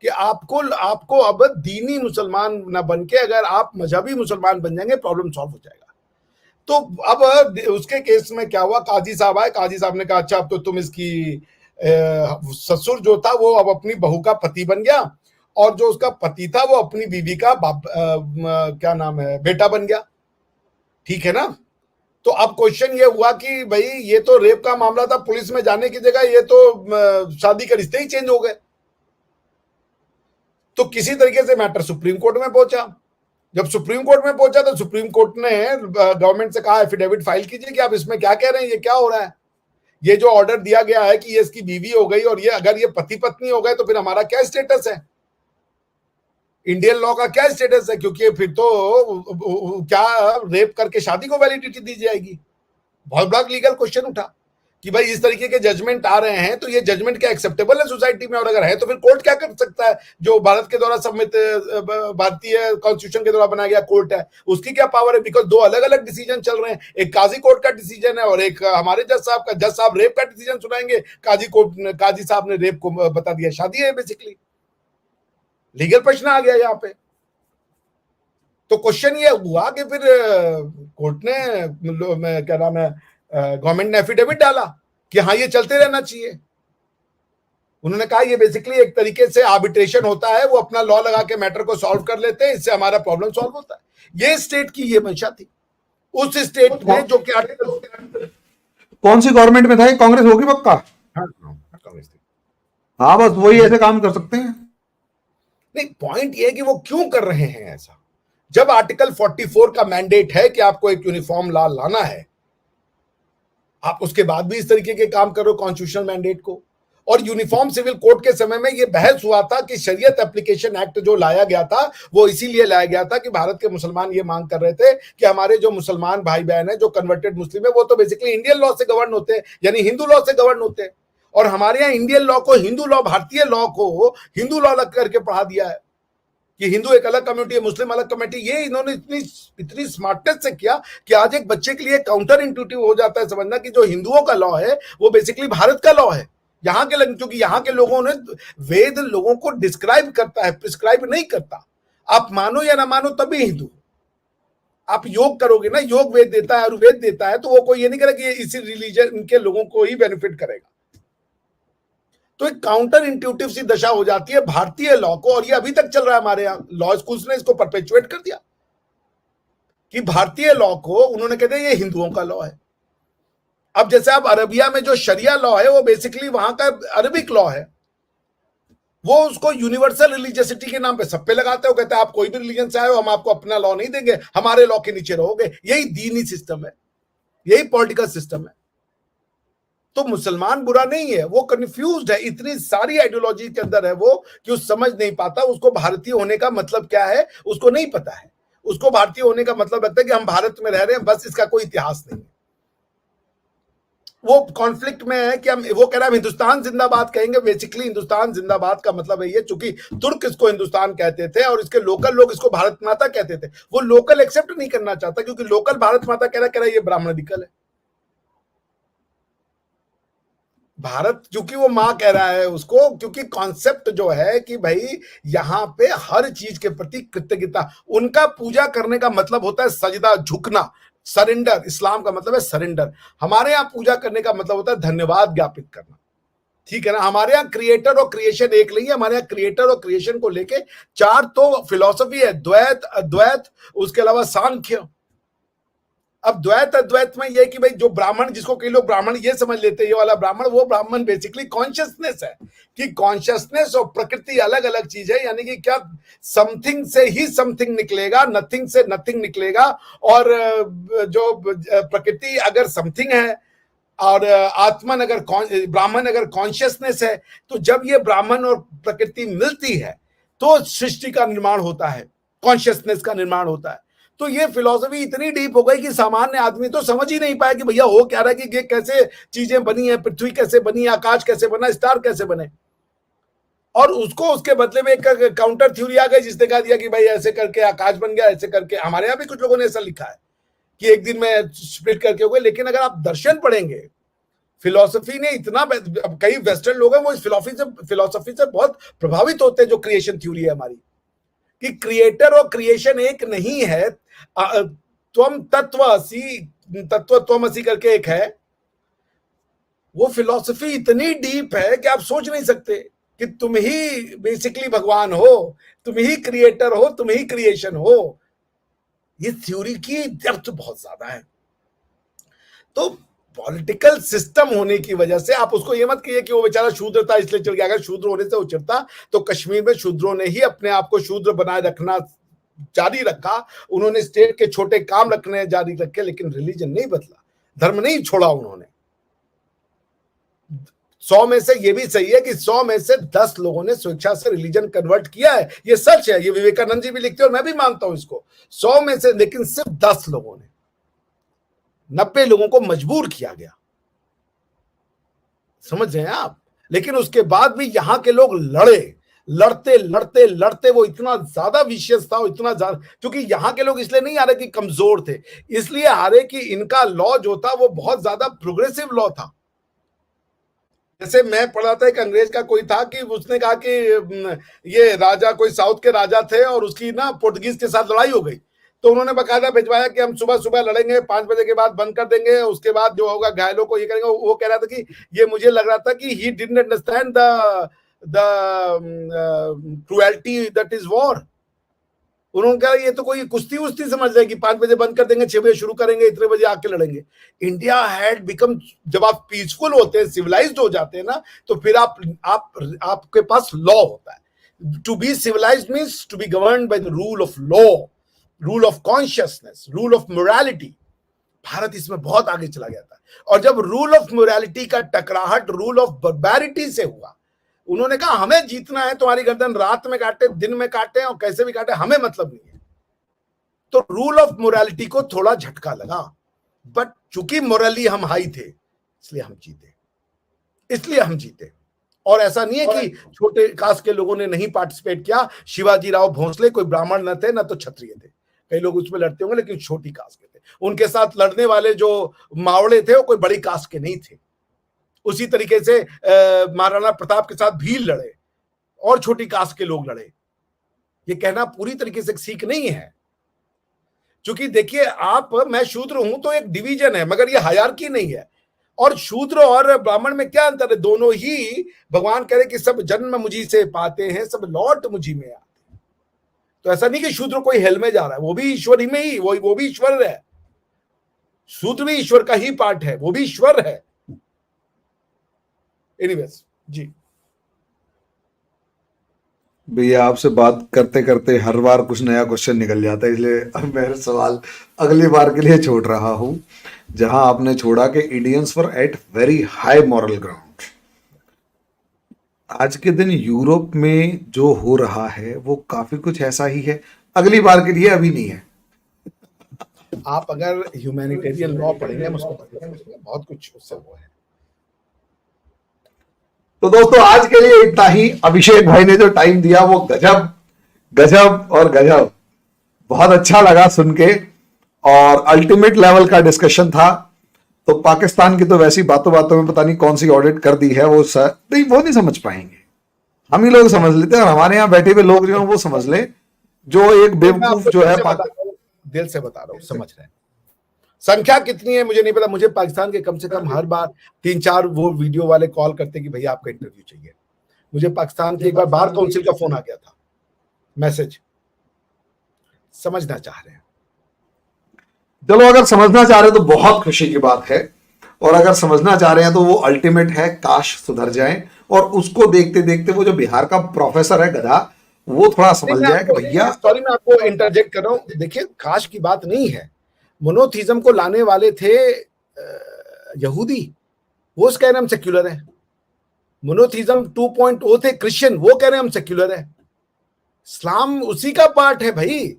कि आपको अब दीनी मुसलमान न बन के अगर आप मजहबी मुसलमान बन जाएंगे, प्रॉब्लम सॉल्व हो जाएगा। तो अब उसके केस में क्या हुआ, काजी साहब आए, काजी साहब ने कहा अच्छा अब तो तुम इसकी ससुर जो था वो अब अपनी बहू का पति बन गया, और जो उसका पति था वो अपनी बीवी का क्या नाम है, बेटा बन गया। ठीक है ना। तो अब क्वेश्चन ये हुआ कि भाई ये तो रेप का मामला था, पुलिस में जाने की जगह ये तो शादी के रिश्ते ही चेंज हो गए। तो किसी तरीके से मैटर सुप्रीम कोर्ट में पहुंचा। जब सुप्रीम कोर्ट में पहुंचा तो सुप्रीम कोर्ट ने गवर्नमेंट से कहा एफिडेविट फाइल कीजिए कि आप इसमें क्या कह रहे हैं, ये क्या हो रहा है। ये जो ऑर्डर दिया गया है कि ये इसकी बीवी हो गई और ये अगर ये पति पत्नी हो गए तो फिर हमारा क्या स्टेटस है, इंडियन लॉ का क्या स्टेटस है, क्योंकि फिर तो क्या रेप करके शादी को वैलिडिटी दी जाएगी। बहुत बड़ा लीगल क्वेश्चन उठा कि भाई इस तरीके के जजमेंट आ रहे हैं तो ये जजमेंट क्या एक्सेप्टेबल है सोसाइटी में, और अगर है तो फिर कोर्ट क्या कर सकता है। जो भारत के द्वारा सम्मित भारतीय कॉन्स्टिट्यूशन के द्वारा बनाया गया कोर्ट है, उसकी क्या पावर है, बिकॉज दो अलग अलग डिसीजन चल रहे हैं। एक काजी कोर्ट का डिसीजन है और एक हमारे जज साहब का। जज साहब रेप का डिसीजन सुनाएंगे, काजी साहब ने रेप को बता दिया शादी है। बेसिकली लीगल प्रश्न आ गया यहाँ पे। तो क्वेश्चन ये हुआ कि फिर कोर्ट ने क्या नाम है, गवर्नमेंट ने एफिडेविट डाला कि हाँ ये चलते रहना चाहिए। उन्होंने कहा ये बेसिकली एक तरीके से आर्बिट्रेशन होता है, वो अपना लॉ लगा के मैटर को सॉल्व कर लेते हैं, इससे हमारा प्रॉब्लम सॉल्व होता है। ये स्टेट की ये मंशा थी। उस स्टेट में जो कि कौन सी गवर्नमेंट में था ये, कांग्रेस होगी पक्का। कांग्रेस थी। हाँ बस वही ऐसे काम कर सकते हैं। नहीं, पॉइंट ये है कि वो क्यों कर रहे हैं ऐसा। जब आर्टिकल 44 का मैंडेट है कि आपको एक यूनिफॉर्म लॉ लाना है, आप उसके बाद भी इस तरीके के काम करो कॉन्स्टिट्यूशनल मैंडेट को। और यूनिफॉर्म सिविल कोड के समय में यह बहस हुआ था कि शरीयत एप्लीकेशन एक्ट जो लाया गया था वो इसीलिए लाया गया था कि भारत के मुसलमान ये मांग कर रहे थे कि हमारे जो मुसलमान भाई बहन है, जो कन्वर्टेड मुस्लिम है, वो तो बेसिकली इंडियन लॉ से गवर्न होते हैं, यानी हिंदू लॉ से गवर्न होते हैं। और हमारे यहाँ इंडियन लॉ को हिंदू लॉ, भारतीय लॉ को हिंदू लॉ लग करके पढ़ा दिया है कि हिंदू एक अलग कम्युनिटी है, मुस्लिम अलग कम्युनिटी। ये इन्होंने इतनी स्मार्टनेस से किया कि आज एक बच्चे के लिए काउंटर इंट्यूटिव हो जाता है समझना कि जो हिंदुओं का लॉ है वो बेसिकली भारत का लॉ है। यहाँ के लोग, क्योंकि यहाँ के लोगों ने, वेद लोगों को डिस्क्राइब करता है, प्रिस्क्राइब नहीं करता। आप मानो या ना मानो तभी हिंदू। आप योग करोगे ना, योग वेद देता है, आयुर्वेद देता है, तो वो कोई ये नहीं करेगा कि इसी रिलीजन के लोगों को ही बेनिफिट करेगा। तो एक काउंटर इंट्यूटिव सी दशा हो जाती है भारतीय लॉ को, और ये अभी तक चल रहा है हमारे यहाँ। लॉ स्कूल्स ने इसको परपेचुएट कर दिया कि भारतीय लॉ को उन्होंने कहते हैं ये हिंदुओं का लॉ है। अब जैसे आप अरबिया में जो शरिया लॉ है वो बेसिकली वहां का अरबिक लॉ है, वो उसको यूनिवर्सल रिलीजियसिटी के नाम पे सब पे लगाते हो, कहते हैं आप कोई भी रिलीजन से आए हो, हम आपको अपना लॉ नहीं देंगे, हमारे लॉ के नीचे रहोगे। यही दीनी सिस्टम है, यही पॉलिटिकल सिस्टम है। तो मुसलमान बुरा नहीं है, वो कंफ्यूज्ड है, इतनी सारी आइडियोलॉजी के अंदर है वो कि वो समझ नहीं पाता। उसको भारतीय होने का मतलब क्या है उसको नहीं पता है। उसको भारतीय होने का मतलब लगता है कि हम भारत में रह रहे हैं, बस, इसका कोई इतिहास नहीं है। वो कॉन्फ्लिक्ट में है कि हम, वो कह रहा है हिंदुस्तान जिंदाबाद कहेंगे। बेसिकली हिंदुस्तान जिंदाबाद का मतलब है ये, चूंकि तुर्क इसको हिंदुस्तान कहते थे और इसके लोकल लोग इसको भारत माता कहते थे। वो लोकल एक्सेप्ट नहीं करना चाहता, क्योंकि लोकल भारत माता कह रहा है ये ब्राह्मणिकल है। भारत क्योंकि वो मां कह रहा है उसको, क्योंकि कॉन्सेप्ट जो है कि भाई यहां पे हर चीज के प्रति कृतज्ञता, उनका पूजा करने का मतलब होता है सजदा, झुकना, सरेंडर। इस्लाम का मतलब है सरेंडर। हमारे यहाँ पूजा करने का मतलब होता है धन्यवाद ज्ञापित करना। ठीक है ना। हमारे यहाँ क्रिएटर और क्रिएशन एक नहीं है, हमारे यहाँ क्रिएटर और क्रिएशन को लेके चार तो फिलॉसफी है, द्वैत, अद्वैत, उसके अलावा सांख्य। अब द्वैत अद्वैत में यह कि भाई जो ब्राह्मण, जिसको कई लोग ब्राह्मण ये समझ लेते हैं, ये वाला ब्राह्मण, वो ब्राह्मण बेसिकली कॉन्शियसनेस है कि कॉन्शियसनेस और प्रकृति अलग अलग चीज है। यानी कि क्या समथिंग से ही समथिंग निकलेगा, नथिंग से नथिंग निकलेगा। और जो प्रकृति अगर समथिंग है, और आत्मन अगर ब्राह्मण अगर कॉन्शियसनेस है, तो जब ये ब्राह्मण और प्रकृति मिलती है तो सृष्टि का निर्माण होता है, कॉन्शियसनेस का निर्माण होता है। तो ये फिलॉसफी इतनी डीप हो गई कि सामान्य आदमी तो समझ ही नहीं पाया कि भैया हो क्या रहा है, कि ये कैसे चीजें बनी है, पृथ्वी कैसे बनी, आकाश कैसे बना, स्टार कैसे बने। और उसको उसके बदले में एक काउंटर थ्योरी आ गई जिसने कहा दिया कि भाई ऐसे करके आकाश बन गया, ऐसे करके। हमारे यहाँ भी कुछ लोगों ने ऐसा लिखा है कि एक दिन में स्प्लिट करके हो गए। लेकिन अगर आप दर्शन पढ़ेंगे, फिलॉसफी ने इतना, कई वेस्टर्न लोग हैं वो इस फिलॉसफी से बहुत प्रभावित होते हैं, जो क्रिएशन थ्योरी है हमारी, कि क्रिएटर और क्रिएशन एक नहीं है। त्वम तत्व असी, तत्व त्वम असी करके एक है। वो फिलॉसफी इतनी डीप है कि आप सोच नहीं सकते कि तुम ही बेसिकली भगवान हो, तुम ही क्रिएटर हो, तुम ही क्रिएशन हो। ये थ्योरी की डेप्थ बहुत ज्यादा है। तो पॉलिटिकल सिस्टम होने की वजह से आप उसको ये मत कहिए कि वो बेचारा शूद्र था इसलिए चल गया। अगर शूद्र होने से वो चिढ़ता तो कश्मीर में शूद्रों ने ही अपने आप को शूद्र बनाए रखना जारी रखा। उन्होंने स्टेट के छोटे काम रखने जारी रखे, लेकिन रिलीजन नहीं बदला, धर्म नहीं छोड़ा उन्होंने। 100 में से ये भी सही है कि 100 में से 10 लोगों ने स्वेच्छा से रिलीजन कन्वर्ट किया है। ये सच है, ये विवेकानंद जी भी लिखते हैं और मैं भी मानता हूं इसको। 100 में से लेकिन सिर्फ 10 लोगों ने, 90 लोगों को मजबूर किया गया। समझ रहे हैं आप? लेकिन उसके बाद भी यहां के लोग लड़े, लड़ते लड़ते लड़ते वो इतना ज्यादा विशियस था, इतना ज्यादा, क्योंकि यहां के लोग इसलिए नहीं आ रहे कि कमजोर थे, इसलिए आ रहे कि इनका लॉ जो था वो बहुत ज्यादा प्रोग्रेसिव लॉ था। जैसे मैं पढ़ा था, एक अंग्रेज का कोई था कि उसने कहा कि ये राजा कोई साउथ के राजा थे और उसकी ना पुर्तगीज के साथ लड़ाई हो गई। तो उन्होंने बकायदा भिजवाया कि हम सुबह सुबह लड़ेंगे, 5 बजे के बाद बंद कर देंगे, उसके बाद जो होगा घायलों को ये करेंगे। वो कह रहा था कि ये मुझे लग रहा था कि he didn't understand the cruelty that is war. उन्होंने कहा ये तो कोई कुश्ती उस्ती समझ रहे कि 5 बजे बंद कर देंगे, 6 बजे शुरू करेंगे, इतने बजे आके लड़ेंगे। इंडिया हैड बिकम, जब आप पीसफुल होते हैं, सिविलाइज्ड हो जाते हैं ना, तो फिर आपके पास लॉ होता है। To be civilised means to be governed by the rule of law, rule of consciousness, rule of morality. Bharat इसमें बहुत आगे चला गया था। और जब रूल ऑफ मोरालिटी का टकराहट रूल ऑफ बार्बारिटी से हुआ, उन्होंने कहा हमें जीतना है, तुम्हारी गर्दन रात में काटे, दिन में काटे और कैसे भी काटे, हमें मतलब नहीं है। तो रूल ऑफ मोरालिटी को थोड़ा झटका लगा, बट चूंकि मोरली हम हाई थे इसलिए हम जीते। और ऐसा नहीं है कि छोटे कास्ट के लोगों ने नहीं पार्टिसिपेट किया। शिवाजी राव भोंसले कोई ब्राह्मण न थे, न तो क्षत्रिय थे। कई लोग उसमें लड़ते होंगे, लेकिन छोटी कास्ट के थे। उनके साथ लड़ने वाले जो मावड़े थे वो कोई बड़ी कास्ट के नहीं थे। उसी तरीके से महाराणा प्रताप के साथ भील लड़े और छोटी कास्ट के लोग लड़े। ये कहना पूरी तरीके से सीख नहीं है, क्योंकि देखिए मैं शूद्र हूं तो एक डिवीजन है, मगर ये हायरार्की नहीं है। और शूद्र और ब्राह्मण में क्या अंतर है? दोनों ही भगवान कह रहे कि सब जन्म मुझी से पाते हैं, सब लौट मुझी में आते हैं। तो ऐसा नहीं कि शूद्र कोई हेल में जा रहा है, वो भी ईश्वर ही में ही, वो भी ईश्वर है। शूद्र भी ईश्वर का ही पार्ट है, वो भी ईश्वर है। एनीवेज जी भैया, आपसे बात करते करते हर बार कुछ नया क्वेश्चन निकल जाता है, इसलिए अब मैं सवाल अगली बार के लिए छोड़ रहा हूं। जहां आपने छोड़ा कि Indians were at very high moral ground, आज के दिन यूरोप में जो हो रहा है वो काफी कुछ ऐसा ही है। अगली बार के लिए अभी नहीं है। आप अगर ह्यूमैनिटेरियन लॉ पढ़ेंगे बहुत कुछ उससे वो है। तो दोस्तों, आज के लिए इतना ही। अभिषेक भाई ने जो टाइम दिया वो गजब गजब और गजब, बहुत अच्छा लगा सुन के, और अल्टीमेट लेवल का डिस्कशन था। तो पाकिस्तान की तो वैसी बातों बातों में पता नहीं कौन सी ऑडिट कर दी है, वो नहीं समझ पाएंगे। हम ही लोग समझ लेते हैं, और हमारे यहाँ बैठे हुए लोग जो हैं वो समझ ले, जो एक बेवकूफ जो है। दिल से बता रहा हूँ, समझ रहे हैं। संख्या कितनी है मुझे नहीं पता। मुझे पाकिस्तान के कम से कम हर बार 3-4 वो वीडियो वाले कॉल करते कि भैया आपका इंटरव्यू चाहिए। मुझे पाकिस्तान के एक बार बार काउंसिल का फोन आ गया था, मैसेज। समझना चाह रहे हैं। चलो, अगर समझना चाह रहे हैं तो बहुत खुशी की बात है, और अगर समझना चाह रहे हैं तो वो अल्टीमेट है, काश सुधर जाए। और उसको देखते देखते वो जो बिहार का प्रोफेसर है गधा, वो थोड़ा समझ जाए कि भैया। सॉरी, मैं आपको इंटरजेक्ट कर रहा हूं। देखिए, काश की बात नहीं है। मोनोथीज्म को लाने वाले थे यहूदी, वो कह रहे हैं हम सेक्युलर है। मोनोथीज्म 2.0 थे क्रिश्चियन, वो कह रहे हैं हम सेक्युलर है। इस्लाम उसी का पार्ट है भाई,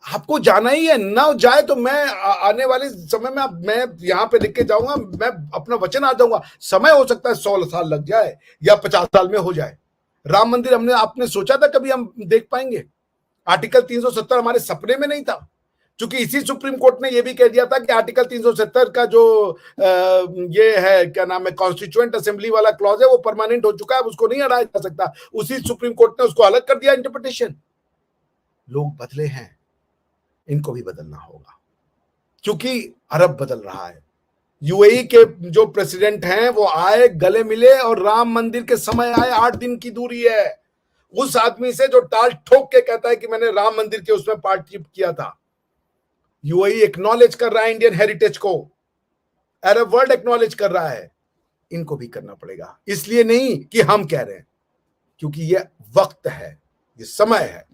आपको जाना ही है ना जाए तो मैं आने वाले समय में मैं यहां पे लिख के जाऊंगा, मैं अपना वचन आ जाऊंगा। समय हो सकता है 100 साल लग जाए या 50 साल में हो जाए। राम मंदिर आपने सोचा था कभी हम देख पाएंगे? आर्टिकल 370 हमारे सपने में नहीं था, क्योंकि इसी सुप्रीम कोर्ट ने यह भी कह दिया था कि आर्टिकल 370 का जो ये है क्या नाम है कॉन्स्टिट्यूएंट असेंबली वाला क्लॉज है वो परमानेंट हो चुका है, उसको नहीं हटाया जा सकता। उसी सुप्रीम कोर्ट ने उसको अलग कर दिया इंटरप्रिटेशन। लोग बदले हैं, इनको भी बदलना होगा, क्योंकि अरब बदल रहा है। यूएई के जो प्रेसिडेंट हैं वो आए, गले मिले और राम मंदिर के समय आए। 8 दिन की दूरी है उस आदमी से जो टाल ठोक के कहता है कि मैंने राम मंदिर के उसमें पार्टिसिपेट किया था। यूएई एक्नॉलेज कर रहा है इंडियन हेरिटेज को, अरब वर्ल्ड एक्नॉलेज कर रहा है। इनको भी करना पड़ेगा, इसलिए नहीं कि हम कह रहे हैं, क्योंकि ये वक्त है, ये समय है।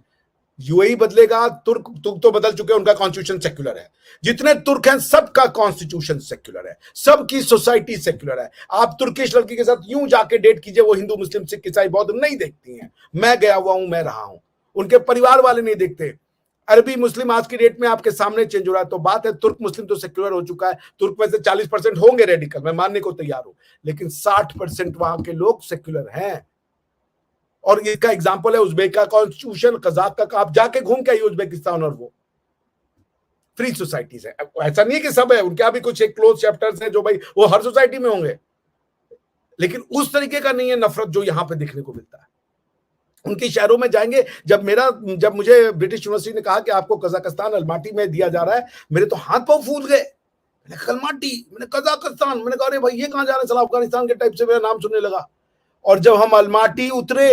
यूएई बदलेगा, तुर्क तो बदल चुके हैं, उनका कॉन्स्टिट्यूशन सेक्युलर है। जितने तुर्क हैं सबका कॉन्स्टिट्यूशन सेक्युलर है, सबकी सोसाइटी सेक्युलर है। आप तुर्किश लड़की के साथ यूं जाके डेट कीजिए, वो हिंदू मुस्लिम सिख ईसाई बौद्ध नहीं देखती हैं। मैं गया हुआ हूं, मैं रहा हूं, उनके परिवार वाले नहीं देखते। अरबी मुस्लिम आज की डेट में आपके सामने चेंज हो रहा है। तो बात है तुर्क मुस्लिम तो सेक्युलर हो चुका है। तुर्क में से 40% होंगे रेडिकल, मैं मानने को तैयार हूं, लेकिन 60% वहां के लोग सेक्युलर हैं। और इसका एग्जांपल है उज्बेक का कॉन्स्टिट्यूशन, कजाक का। आप जाके घूम के आइए उज्बेकिस्तान, और वो फ्री सोसाइटीज है। ऐसा नहीं है कि सब है, उनके भी कुछ एक क्लोज चैप्टर्स हैं जो भाई वो हर सोसाइटी में होंगे, लेकिन उस तरीके का नहीं है नफरत जो यहां पे देखने को मिलता है। उनके शहरों में जाएंगे, जब मुझे ब्रिटिश यूनिवर्सिटी ने कहा कि आपको कजाकिस्तान अलमाटी में दिया जा रहा है, मेरे तो हाथ पांव फूल गए। मैंने अलमाटी, मैंने कजाकिस्तान, मैंने कहा अरे भाई ये कहां जा रहे हैं, साला अफगानिस्तान के टाइप से मेरा नाम सुनने लगा। और जब हम अलमाटी उतरे,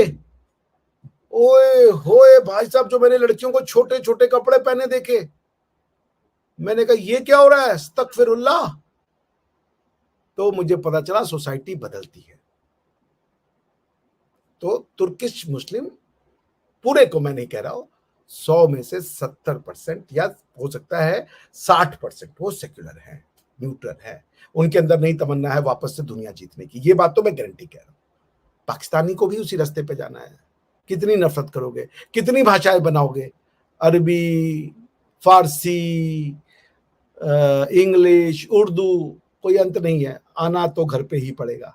ओए होए भाई साहब, जो मैंने लड़कियों को छोटे छोटे कपड़े पहने देखे, मैंने कहा ये क्या हो रहा है, अस्तगफिरुल्लाह। तो मुझे पता चला सोसाइटी बदलती है। तो तुर्किश मुस्लिम पूरे को मैं नहीं कह रहा हूं, 100 में से 70% या हो सकता है 60% वो सेक्युलर है, न्यूट्रल है। उनके अंदर नहीं तमन्ना है वापस से दुनिया जीतने की, ये बात तो मैं गारंटी कह रहा हूं। पाकिस्तानी को भी उसी रास्ते पे जाना है। कितनी नफरत करोगे, कितनी भाषाएं बनाओगे, अरबी, फारसी, इंग्लिश, उर्दू, कोई अंत नहीं है। आना तो घर पे ही पड़ेगा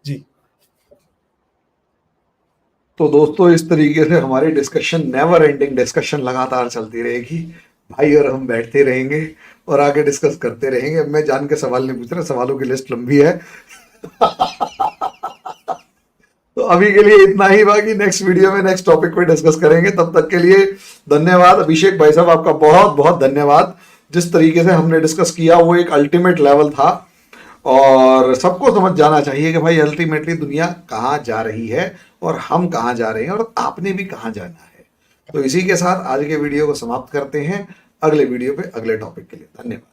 जी। तो दोस्तों इस तरीके से हमारी डिस्कशन, नेवर एंडिंग डिस्कशन लगातार चलती रहेगी। भाई और हम बैठते रहेंगे और आगे डिस्कस करते रहेंगे। अब मैं जान के सवाल नहीं पूछ रहा, सवालों की लिस्ट लंबी है। तो अभी के लिए इतना ही, बाकी नेक्स्ट वीडियो में नेक्स्ट टॉपिक पे डिस्कस करेंगे। तब तक के लिए धन्यवाद अभिषेक भाई साहब, आपका बहुत बहुत धन्यवाद। जिस तरीके से हमने डिस्कस किया वो एक अल्टीमेट लेवल था, और सबको समझ जाना चाहिए कि भाई अल्टीमेटली दुनिया कहाँ जा रही है और हम कहाँ जा रहे हैं और आपने भी कहाँ जाना है। तो इसी के साथ आज के वीडियो को समाप्त करते हैं। अगले वीडियो पे अगले टॉपिक के लिए धन्यवाद।